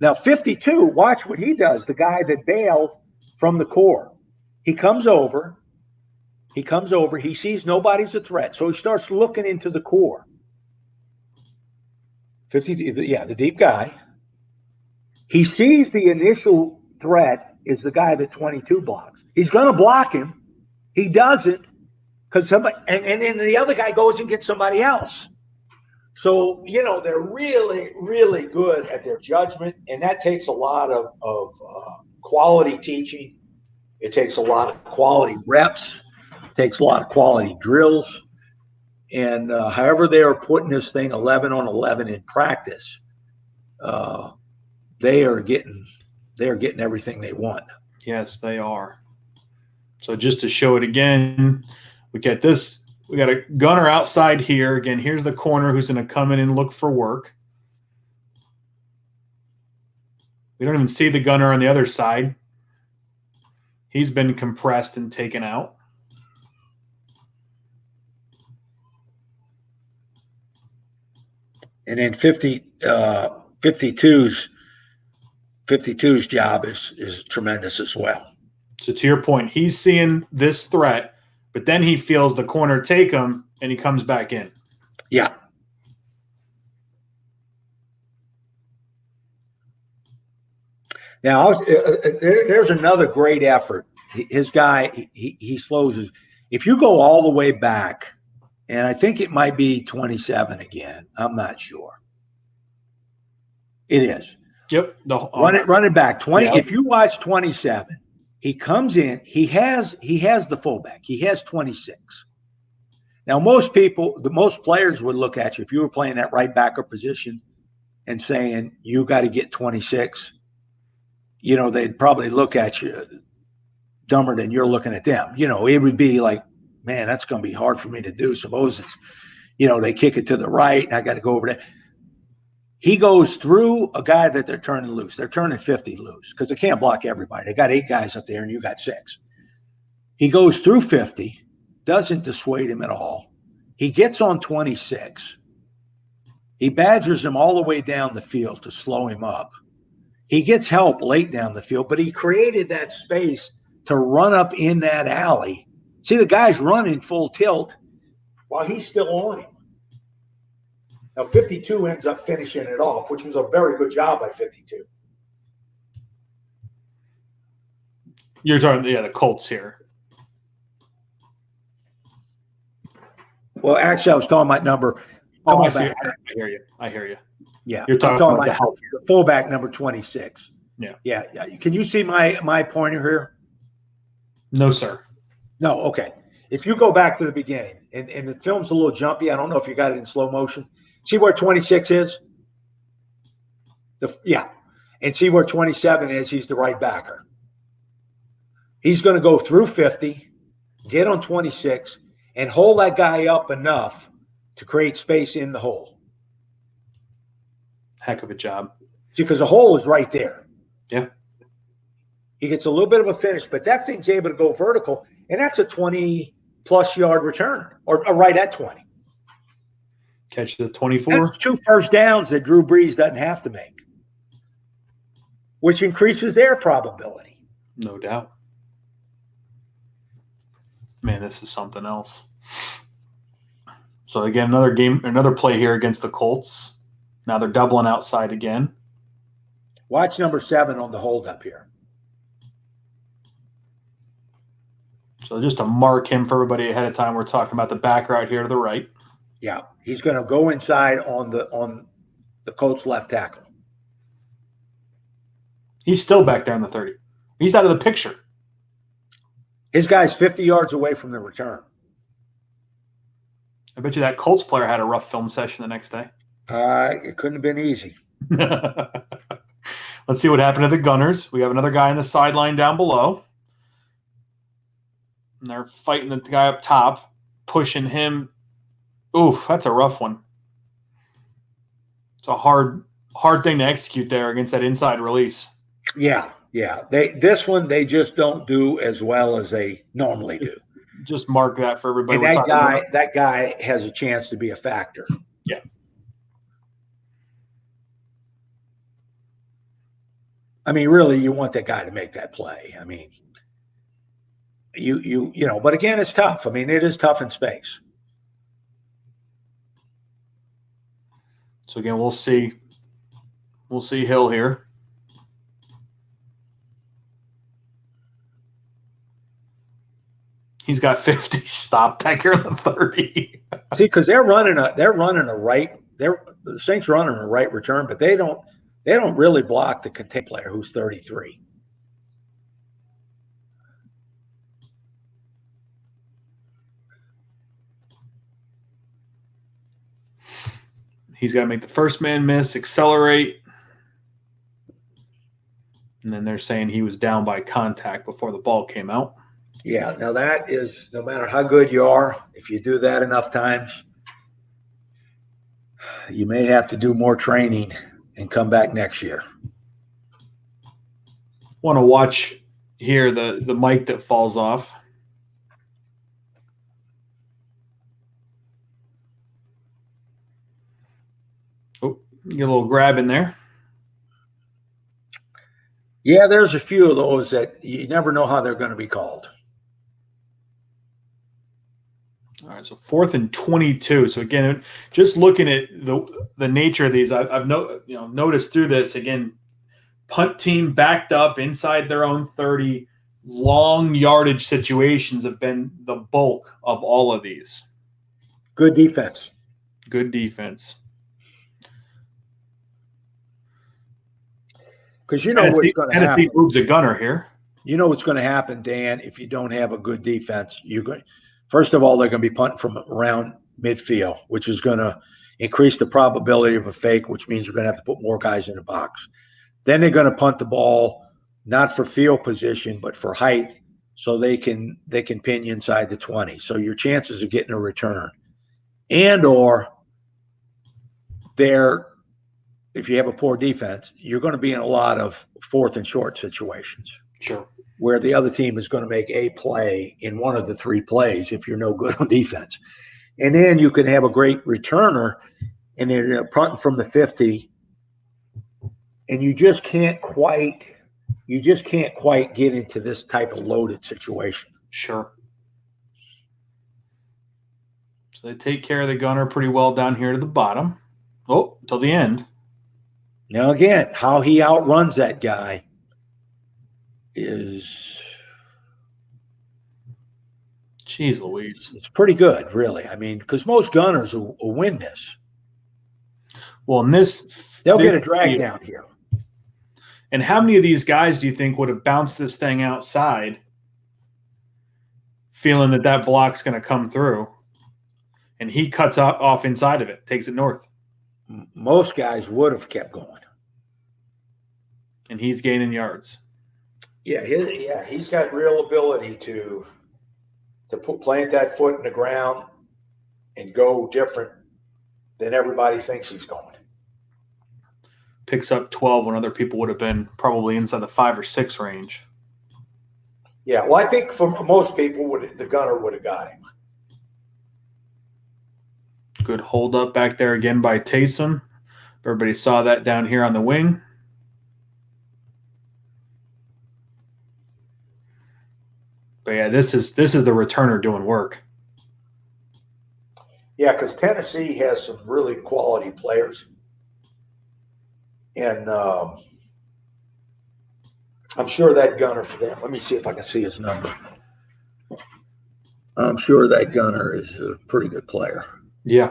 Now 52, watch what he does. The guy that bailed from the core. He comes over. He sees nobody's a threat. So he starts looking into the core. 50, the deep guy. He sees the initial threat is the guy that 22 blocks. He's going to block him. He doesn't, because somebody, and then the other guy goes and gets somebody else. So, they're really, really good at their judgment, and that takes a lot of quality teaching. It takes a lot of quality reps. It takes a lot of quality drills. And however they are putting this thing 11 on 11 in practice, they are getting everything they want. Yes, they are. So just to show it again, we got this. We got a gunner outside here. Again, here's the corner who's going to come in and look for work. We don't even see the gunner on the other side. He's been compressed and taken out. And then 52's job is tremendous as well. So to your point, he's seeing this threat, but then he feels the corner take him, and he comes back in. Yeah. Now, there's another great effort. His guy, he slows his. If you go all the way back, and I think it might be 27 again. I'm not sure. It is. Yep. Run it back. 20. Yep. If you watch 27, he comes in. He has the fullback. He has 26. Now, most players would look at you if you were playing that right backer position and saying you got to get 26. They'd probably look at you dumber than you're looking at them. It would be like, man, that's going to be hard for me to do. Suppose it's, they kick it to the right and I got to go over there. He goes through a guy that they're turning loose. They're turning 50 loose because they can't block everybody. They got 8 guys up there and you got 6. He goes through 50, doesn't dissuade him at all. He gets on 26. He badgers him all the way down the field to slow him up. He gets help late down the field, but he created that space to run up in that alley. See, the guy's running full tilt while he's still on him. Now, 52 ends up finishing it off, which was a very good job by 52. You're talking, the Colts here. Well, actually, I was talking about number. Oh, I see. I hear you. Yeah, you're talking about the fullback number 26. Yeah. Can you see my pointer here? No, sir. No. Okay. If you go back to the beginning, and the film's a little jumpy. I don't know if you got it in slow motion. See where 26 is? And see where 27 is. He's the right backer. He's going to go through 50, get on 26, and hold that guy up enough to create space in the hole. Heck of a job. Because the hole is right there. Yeah. He gets a little bit of a finish, but that thing's able to go vertical, and that's a 20-plus yard return, or right at 20. Catch the 24. That's 2 first downs that Drew Brees doesn't have to make, which increases their probability. No doubt. Man, this is something else. So again, another play here against the Colts. Now they're doubling outside again. Watch number 7 on the hold up here. So just to mark him for everybody ahead of time, we're talking about the back right here to the right. Yeah, he's going to go inside on the Colts left tackle. He's still back there in the 30. He's out of the picture. His guy's 50 yards away from the return. I bet you that Colts player had a rough film session the next day. It couldn't have been easy. Let's see what happened to the Gunners. We have another guy on the sideline down below. And they're fighting the guy up top, pushing him. Oof, that's a rough one. It's a hard thing to execute there against that inside release. Yeah. This one they just don't do as well as they normally do. Just mark that for everybody. And that guy has a chance to be a factor. Yeah. I mean, really, you want that guy to make that play. I mean, you know, but again, it's tough. I mean, it is tough in space. So again, we'll see Hill here. He's got 50 stopped back here in the 30. See, because they're running a right the Saints running a right return, but they don't really block the contain player who's 33. He's got to make the first man miss, accelerate. And then they're saying he was down by contact before the ball came out. Yeah, now that is, no matter how good you are, if you do that enough times, you may have to do more training and come back next year. Want to watch here the mic that falls off. Oh, you get a little grab in there. Yeah, there's a few of those that you never know how they're going to be called. All right, so 4th and 22. So again, just looking at the nature of these, I've noticed through this again. Punt team backed up inside their own 30. Long yardage situations have been the bulk of all of these. Good defense. Good defense. Because you know what's going to happen. Tennessee moves a gunner here. You know what's going to happen, Dan, if you don't have a good defense. First of all, they're going to be punting from around midfield, which is going to increase the probability of a fake, which means you're going to have to put more guys in the box. Then they're going to punt the ball, not for field position, but for height, so they can pin you inside the 20. So your chances of getting a return. And or if you have a poor defense, you're going to be in a lot of 4th and short situations. Sure. Where the other team is going to make a play in one of the 3 plays if you're no good on defense. And then you can have a great returner and they're punting from the 50. And you just can't quite get into this type of loaded situation. Sure. So they take care of the gunner pretty well down here to the bottom. Oh, till the end. Now again, how he outruns that guy is, jeez Louise. It's pretty good, really. I mean, because most gunners will win this. Well, in this, they'll get a drag down here. And how many of these guys do you think would have bounced this thing outside, feeling that block's going to come through, and he cuts off inside of it, takes it north? Most guys would have kept going. And he's gaining yards. Yeah, he's got real ability to plant that foot in the ground and go different than everybody thinks he's going. Picks up 12 when other people would have been probably inside the 5 or 6 range. Yeah, well, I think for most people, the gunner would have got him. Good hold up back there again by Taysom. Everybody saw that down here on the wing. But yeah, this is the returner doing work. Yeah, because Tennessee has some really quality players. And I'm sure that gunner for them, let me see if I can see his number. I'm sure that gunner is a pretty good player. Yeah.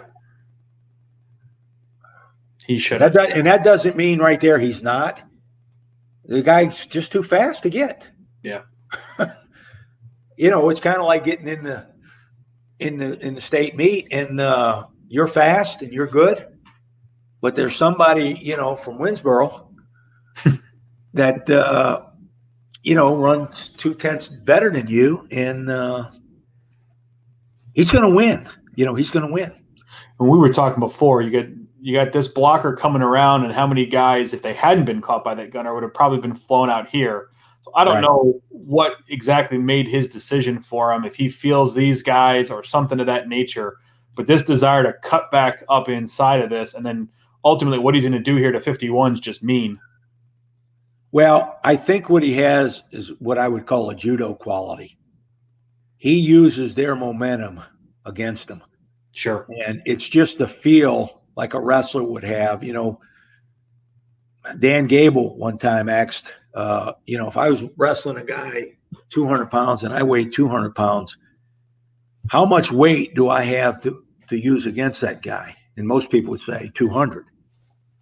He should. And that doesn't mean right there he's not. The guy's just too fast to get. Yeah. It's kind of like getting in the state meet and you're fast and you're good. But there's somebody, from Winsboro that, runs 2/10 better than you. And he's going to win. He's going to win. When we were talking before, you got this blocker coming around, and how many guys, if they hadn't been caught by that gunner, would have probably been flown out here. So I don't know what exactly made his decision for him, if he feels these guys or something of that nature. But this desire to cut back up inside of this, and then ultimately what he's going to do here to 51 is just mean. Well, I think what he has is what I would call a judo quality. He uses their momentum against them. Sure. And it's just a feel like a wrestler would have. Dan Gable one time asked, if I was wrestling a guy 200 pounds and I weighed 200 pounds, how much weight do I have to use against that guy? And most people would say 200.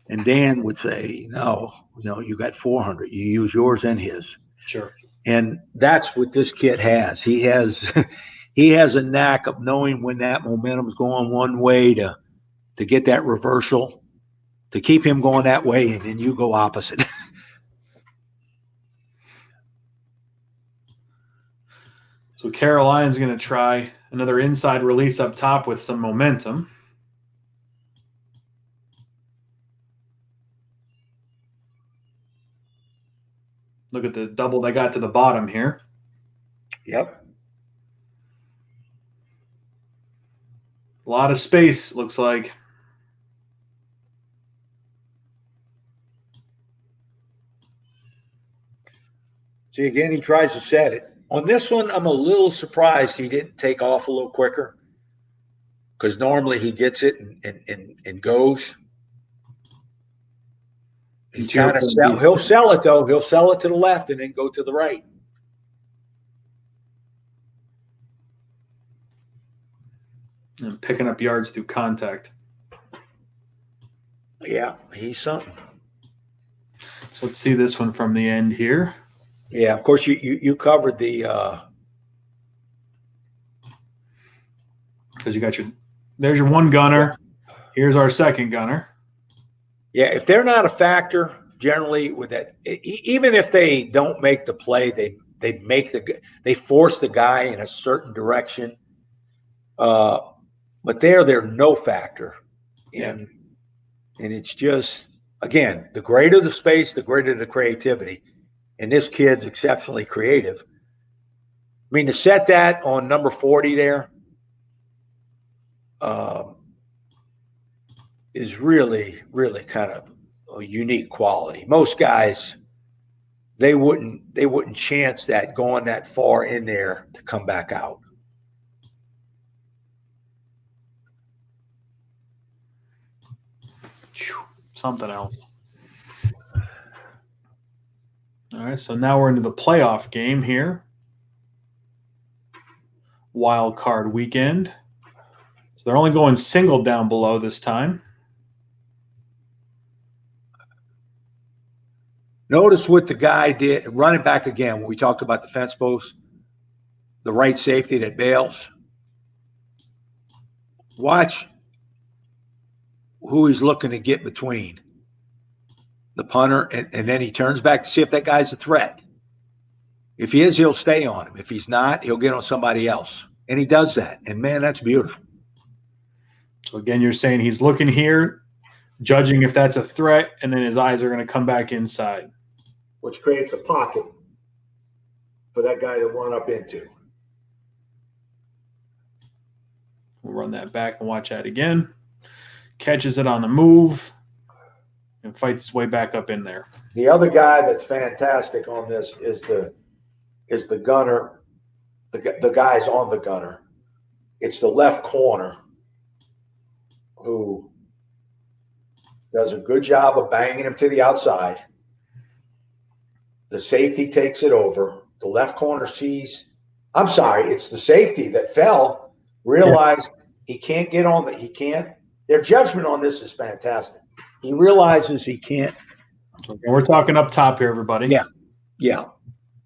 And Dan would say, no, you got 400. You use yours and his. Sure. And that's what this kid has. He has he has a knack of knowing when that momentum's going one way to get that reversal, to keep him going that way, and then you go opposite. So Caroline's going to try another inside release up top with some momentum. Look at the double they got to the bottom here. Yep. A lot of space, looks like. See, again, he tries to set it. On this one, I'm a little surprised he didn't take off a little quicker, because normally he gets it and goes. He'll sell it, though. He'll sell it to the left and then go to the right. And picking up yards through contact. Yeah, he's something. So let's see this one from the end here. Yeah, of course, you covered the because you got there's your one gunner. Here's our second gunner. Yeah, if they're not a factor, generally with that, even if they don't make the play, they force the guy in a certain direction. But they're no factor, and it's just, again, the greater the space, the greater the creativity. And this kid's exceptionally creative. I mean, to set that on number 40 there is really, really kind of a unique quality. Most guys, they wouldn't chance that going that far in there to come back out. Something else. All right, so now we're into the playoff game here. Wild card weekend. So they're only going single down below this time. Notice what the guy did, running back again, when we talked about the fence post, the right safety that bails. Watch who he's looking to get between the punter, and then he turns back to see if that guy's a threat. If he is, he'll stay on him. If he's not, he'll get on somebody else. And he does that. And, man, that's beautiful. So, again, you're saying he's looking here, judging if that's a threat, and then his eyes are going to come back inside. Which creates a pocket for that guy to run up into. We'll run that back and watch that again. Catches it on the move and fights his way back up in there. The other guy that's fantastic on this is the gunner, the guys on the gunner. It's the left corner who does a good job of banging him to the outside. The safety takes it over. The left corner sees, I'm sorry, it's the safety that fell, realized he can't get on the, he can't. Their judgment on this is fantastic. He realizes he can't. And we're talking up top here, everybody. Yeah. Yeah.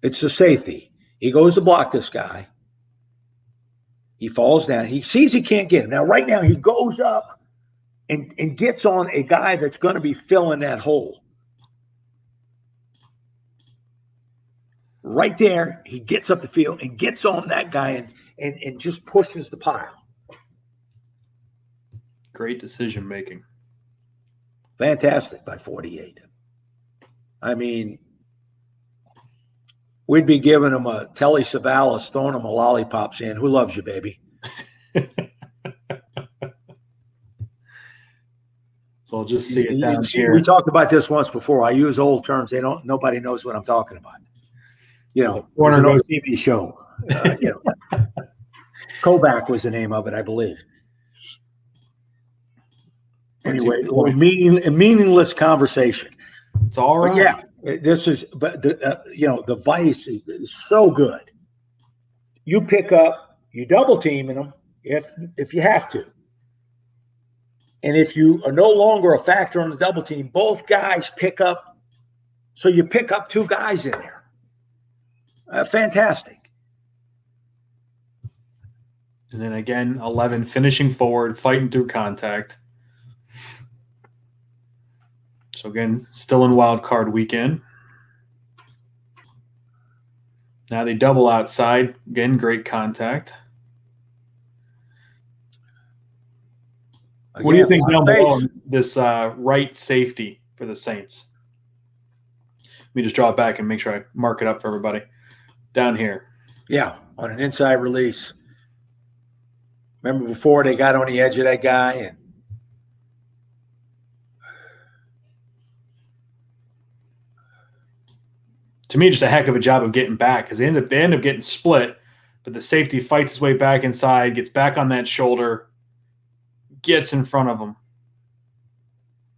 It's the safety. He goes to block this guy. He falls down. He sees he can't get him. Now, right now, he goes up and gets on a guy that's going to be filling that hole. Right there, he gets up the field and gets on that guy and just pushes the pile. Great decision making. Fantastic by 48. I mean, we'd be giving him a Telly Savalas, throwing him a lollipop, saying, "Who loves you, baby?" So I'll just see it down here. We talked about this once before. I use old terms. Nobody knows what I'm talking about. You know, it was an old TV show. Kovac was the name of it, I believe. Anyway, a meaningless conversation. It's all right. But yeah, this is. But the vice is so good. You pick up, you double teaming them if you have to. And if you are no longer a factor on the double team, both guys pick up. So you pick up 2 guys in there. Fantastic. And then again, 11 finishing forward, fighting through contact. So again, still in wild card weekend. Now they double outside. Again, great contact. What do you think down below on this right safety for the Saints? Let me just draw it back and make sure I mark it up for everybody. Down here. Yeah, on an inside release. Remember before they got on the edge of that guy? And to me, just a heck of a job of getting back because they end up getting split, but the safety fights his way back inside, gets back on that shoulder, gets in front of him.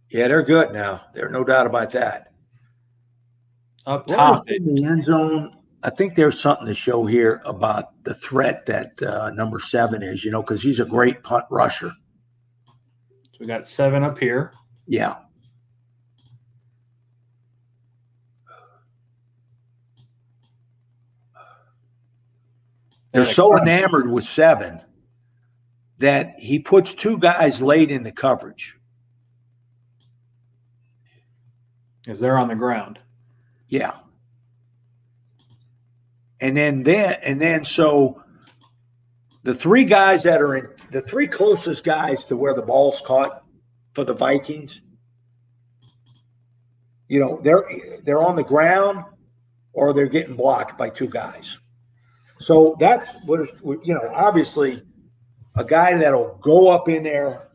Yeah, they're good now. There's no doubt about that. Up top. In the end zone, I think there's something to show here about the threat that number 7 is, because he's a great punt rusher. So we got 7 up here. Yeah. They're so enamored with 7 that he puts 2 guys late in the coverage. Because they're on the ground. Yeah. And then so the 3 guys that are in the 3 closest guys to where the ball's caught for the Vikings, they're on the ground or they're getting blocked by 2 guys. So that's what, obviously a guy that'll go up in there,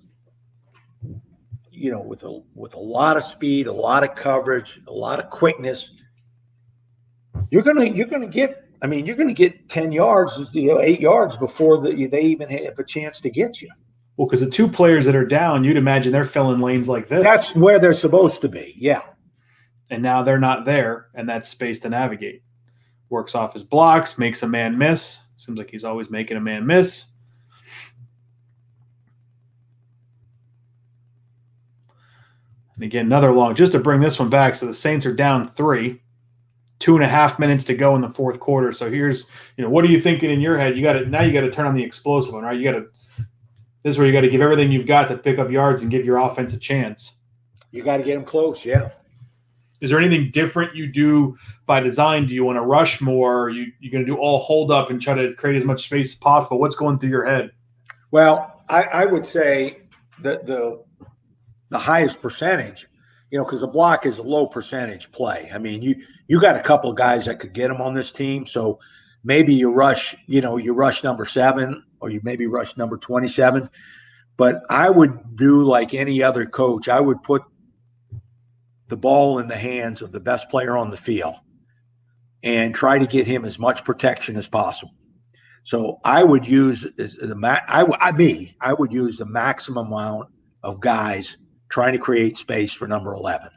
with a lot of speed, a lot of coverage, a lot of quickness. You're gonna get 10 yards, 8 yards before they even have a chance to get you. Well, because the 2 players that are down, you'd imagine they're filling lanes like this. That's where they're supposed to be, yeah. And now they're not there, and that's space to navigate. Works off his blocks, makes a man miss. Seems like he's always making a man miss. And again, another long, just to bring this one back. So the Saints are down 3, 2.5 minutes to go in the 4th quarter. So here's, what are you thinking in your head? You got to turn on the explosive one, right? This is where you got to give everything you've got to pick up yards and give your offense a chance. You got to get them close, yeah. Is there anything different you do by design? Do you want to rush more? Are you going to do all hold up and try to create as much space as possible? What's going through your head? Well, I would say that the highest percentage, because a block is a low percentage play. I mean, you got a couple of guys that could get them on this team. So maybe you rush number 7 or you maybe rush number 27. But I would do like any other coach. I would put the ball in the hands of the best player on the field and try to get him as much protection as possible. So I would use I would use the maximum amount of guys trying to create space for number 11.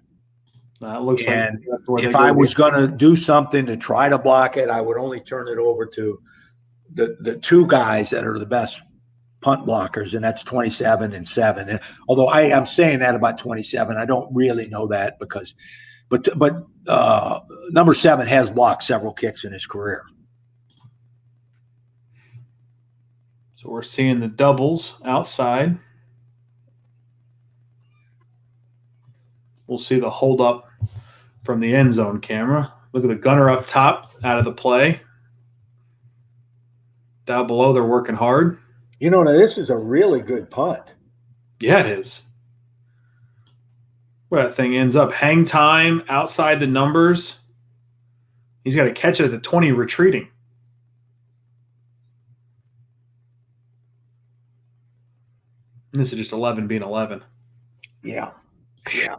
Looks and like if I was going to do something to try to block it, I would only turn it over to the 2 guys that are the best punt blockers, and that's 27 and 7. And although I am saying that about 27, I don't really know that but number 7 has blocked several kicks in his career. So we're seeing the doubles outside. We'll see the hold up from the end zone camera. Look at the gunner up top out of the play. Down below, they're working hard. Now this is a really good punt. Yeah, it is. Where that thing ends up. Hang time outside the numbers. He's got to catch it at the 20 retreating. And this is just 11 being 11. Yeah. Yeah.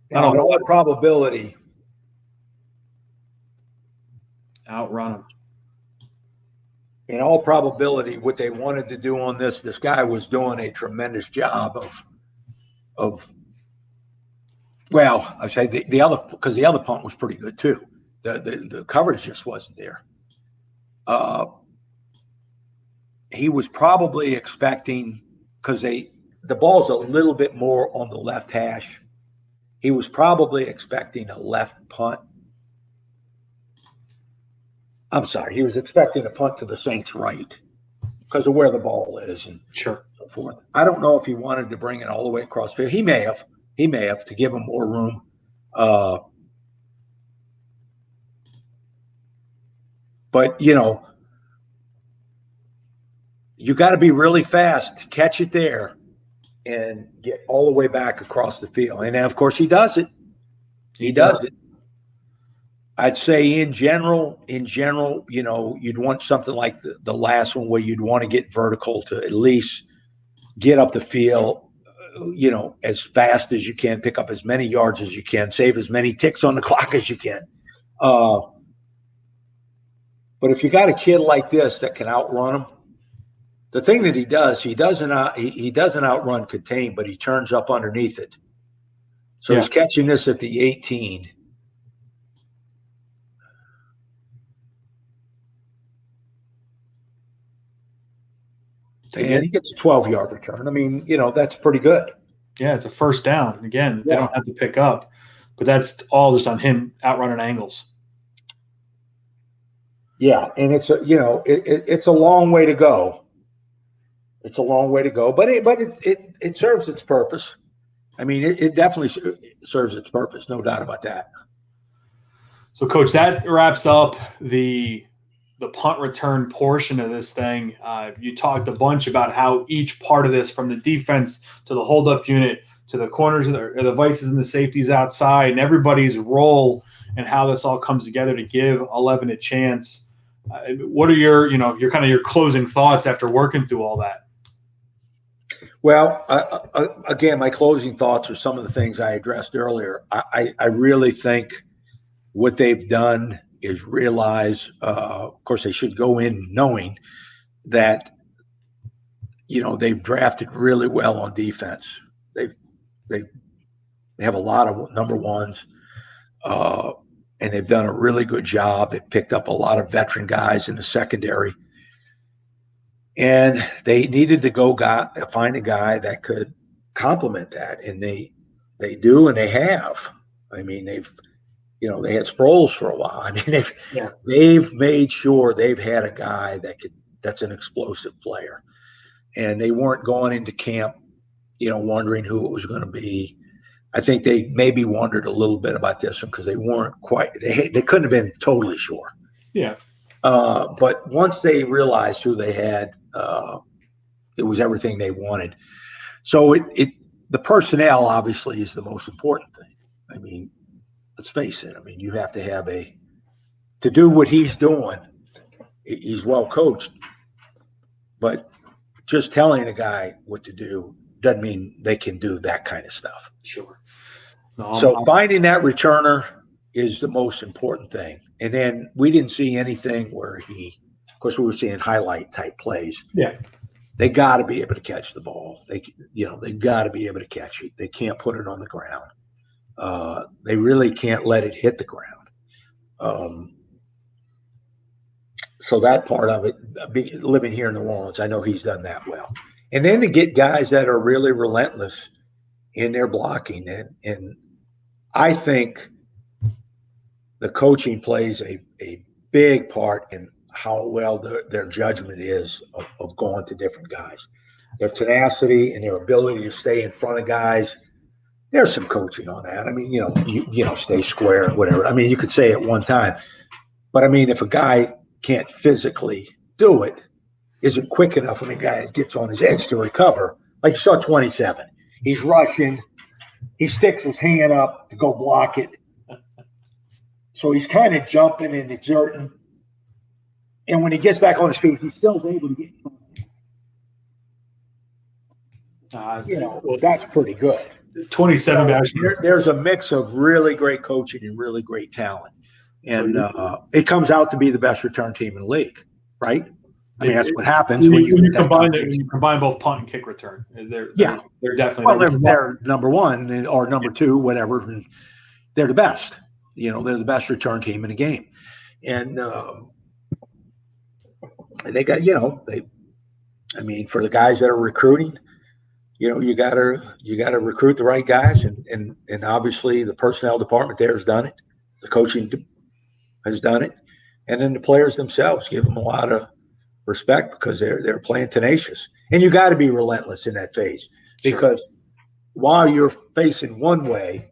Now, in all probability, outrun him. In all probability, what they wanted to do on this guy was doing a tremendous job of well, I say the other, because the other punt was pretty good too. The coverage just wasn't there. He was probably expecting because the ball's a little bit more on the left hash. He was probably expecting a left punt. I'm sorry, he was expecting a punt to the Saints' right because of where the ball is and Sure. so forth. I don't know if he wanted to bring it all the way across field. He may have to give him more room. But you got to be really fast to catch it there and get all the way back across the field. And then, of course, he does it. He does it. I'd say in general, you'd want something like the last one where you'd want to get vertical to at least get up the field, as fast as you can, pick up as many yards as you can, save as many ticks on the clock as you can. But if you got a kid like this that can outrun him, the thing that he doesn't outrun contain, but he turns up underneath it. So he's catching this at the 18. And he gets a 12-yard return. I mean, that's pretty good. Yeah, it's a first down. Again, they don't have to pick up, but that's all just on him outrunning angles. Yeah, and it's a long way to go. It's a long way to go, but it serves its purpose. I mean, it definitely serves its purpose, no doubt about that. So, Coach, that wraps up the punt return portion of this thing. You talked a bunch about how each part of this, from the defense to the hold-up unit to the corners of the vices and the safeties outside, and everybody's role and how this all comes together to give 11 a chance. What are your kind of your closing thoughts after working through all that? Well, again, my closing thoughts are some of the things I addressed earlier. I really think what they've done is realize, of course, they should go in knowing that, they've drafted really well on defense. They have a lot of number ones, and they've done a really good job. They picked up a lot of veteran guys in the secondary. And they needed to find a guy that could complement that, and they do, and they have. I mean, they had Sproles for a while. I mean, they've made sure they've had a guy that's an explosive player, and they weren't going into camp, wondering who it was going to be. I think they maybe wondered a little bit about this one because they weren't quite. They couldn't have been totally sure. Yeah. But once they realized who they had, it was everything they wanted. So the personnel obviously is the most important thing. I mean, let's face it. I mean, you have to have to do what he's doing. He's well coached, but just telling a guy what to do doesn't mean they can do that kind of stuff. Sure. So finding that returner is the most important thing. And then we didn't see anything where of course, we were seeing highlight type plays. Yeah. They got to be able to catch the ball. They got to be able to catch it. They can't put it on the ground. They really can't let it hit the ground. So that part of it, living here in New Orleans, I know he's done that well. And then to get guys that are really relentless in their blocking. And I think the coaching plays a big part in how well their judgment is of going to different guys. Their tenacity and their ability to stay in front of guys. There's some coaching on that. I mean, stay square, whatever. I mean, you could say it one time. But, I mean, if a guy can't physically do it, isn't quick enough when a guy gets on his edge to recover, like you saw 27. He's rushing. He sticks his hand up to go block it. So he's kind of jumping and exerting. And when he gets back on his feet, he still is able to get in front. That's pretty good. 27. There's a mix of really great coaching and really great talent. And it comes out to be the best return team in the league, right? I mean, that's what happens when you combine both punt and kick return. They're definitely. Well, they're number one or number two, whatever. And they're the best. They're the best return team in the game. And they got, for the guys that are recruiting, you gotta recruit the right guys, and obviously the personnel department there has done it. The coaching has done it, and then the players themselves give them a lot of respect because they're playing tenacious. And you got to be relentless in that phase because while you're facing one way,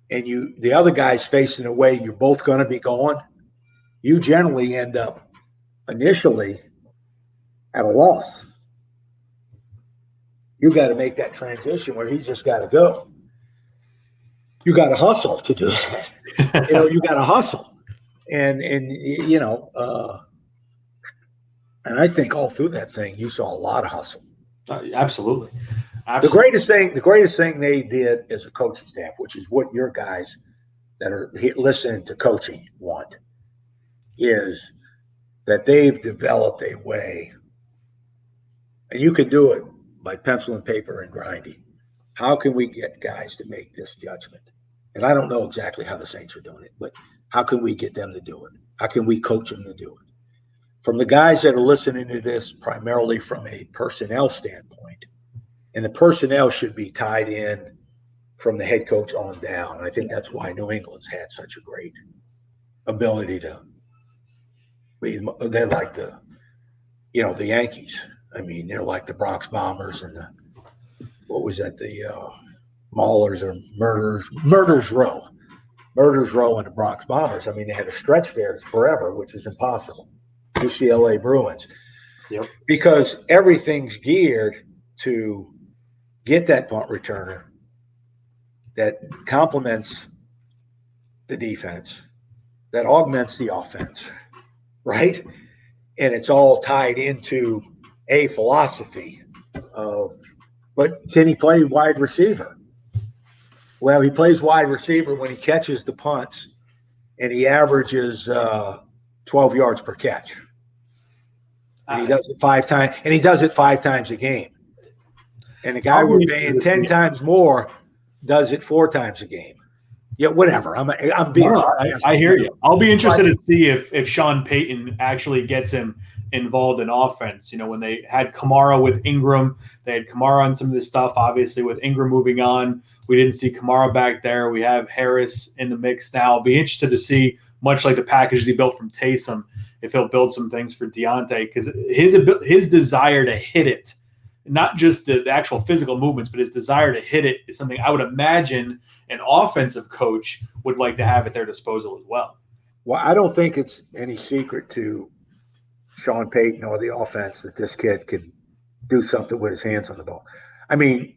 and the other guy's facing a way you're both going to be going, you generally end up initially at a loss. You got to make that transition where he's just got to go. You got to hustle to do that. You got to hustle, and and I think all through that thing you saw a lot of hustle. Absolutely. The greatest thing they did as a coaching staff, which is what your guys that are listening to coaching want, is that they've developed a way, and you can do it by pencil and paper and grinding. How can we get guys to make this judgment? And I don't know exactly how the Saints are doing it, but how can we get them to do it? How can we coach them to do it? From the guys that are listening to this, primarily from a personnel standpoint, and the personnel should be tied in from the head coach on down. I think that's why New England's had such a great ability to. They're like the Yankees. I mean, they're like the Bronx Bombers and the Maulers or Murders Row and the Bronx Bombers. I mean, they had a stretch there forever, which is impossible. UCLA Bruins. Yep. Because everything's geared to get that punt returner that complements the defense, that augments the offense, right? And it's all tied into a philosophy of, but can he play wide receiver? Well, he plays wide receiver when he catches the punts, and he averages 12 yards per catch. And he does it 5 times, and he does it 5 times a game. And the guy we're paying 10 times more does it 4 times a game. Yeah, whatever. I'm being. I hear you. I'll be interested to see if Sean Payton actually gets him involved in offense. When they had Kamara with Ingram, they had Kamara on some of this stuff. Obviously, with Ingram moving on, we didn't see Kamara back there. We have Harris in the mix now. I'll be interested to see, much like the package he built from Taysom, if he'll build some things for Deonte, because his desire to hit it, not just the actual physical movements, but his desire to hit it is something I would imagine an offensive coach would like to have at their disposal as well. Well, I don't think it's any secret to Sean Payton or the offense that this kid can do something with his hands on the ball. I mean,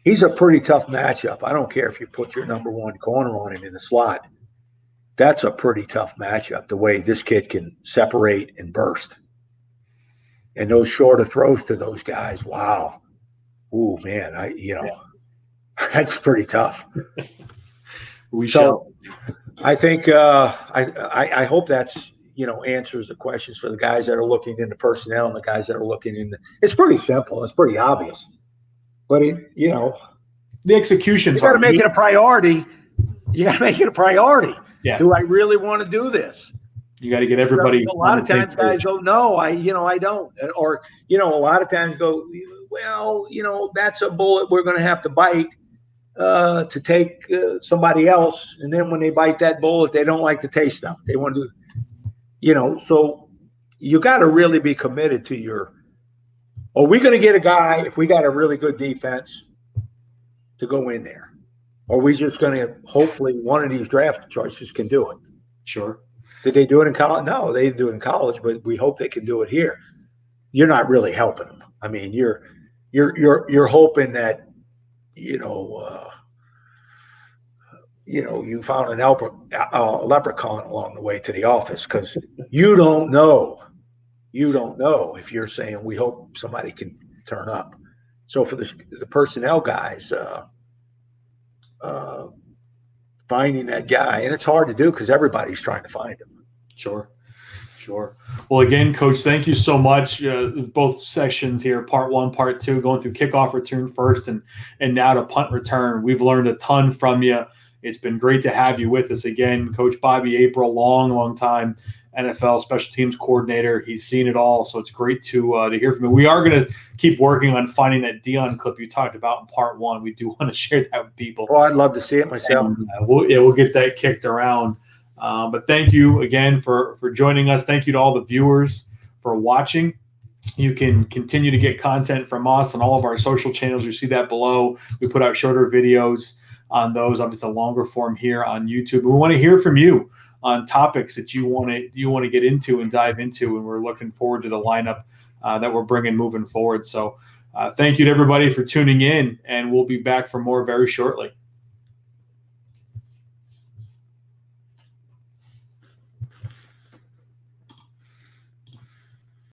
he's a pretty tough matchup. I don't care if you put your number one corner on him in the slot. That's a pretty tough matchup, the way this kid can separate and burst. And those shorter throws to those guys, wow. Ooh, man, that's pretty tough. I think I hope that's answers the questions for the guys that are looking into personnel and the guys that are looking into. It's pretty simple. It's pretty obvious, but the execution. You got to make it a priority. Yeah. Do I really want to do this? You got to get everybody. A lot of times guys go, no, I don't. Or, a lot of times go, well, that's a bullet we're going to have to bite to take somebody else. And then when they bite that bullet, they don't like the taste of it. They want to, so you got to really be committed to are we going to get a guy, if we got a really good defense, to go in there? Or are we just going to, hopefully one of these draft choices can do it? Sure. Did they do it in college? No, they didn't do it in college, but we hope they can do it here. You're not really helping them. I mean, you're hoping that, you found an leprechaun along the way to the office, because you don't know. You don't know if you're saying, we hope somebody can turn up. So for the personnel guys, finding that guy, and it's hard to do because everybody's trying to find him. Sure. Well, again, Coach, thank you so much. Both sections here, part 1, part 2, going through kickoff return first and now to punt return. We've learned a ton from you. It's been great to have you with us again, Coach Bobby April, long time NFL special teams coordinator. He's seen it all, so it's great to hear from him. We are going to keep working on finding that Dion clip you talked about in part 1. We do want to share that with people. Oh, I'd love to see it myself. And, we'll get that kicked around. But thank you again for joining us. Thank you to all the viewers for watching. You can continue to get content from us on all of our social channels. You see that below. We put out shorter videos on those, obviously the longer form here on YouTube. We want to hear from you on topics that you want to get into and dive into, and we're looking forward to the lineup that we're bringing moving forward. So thank you to everybody for tuning in, and we'll be back for more very shortly.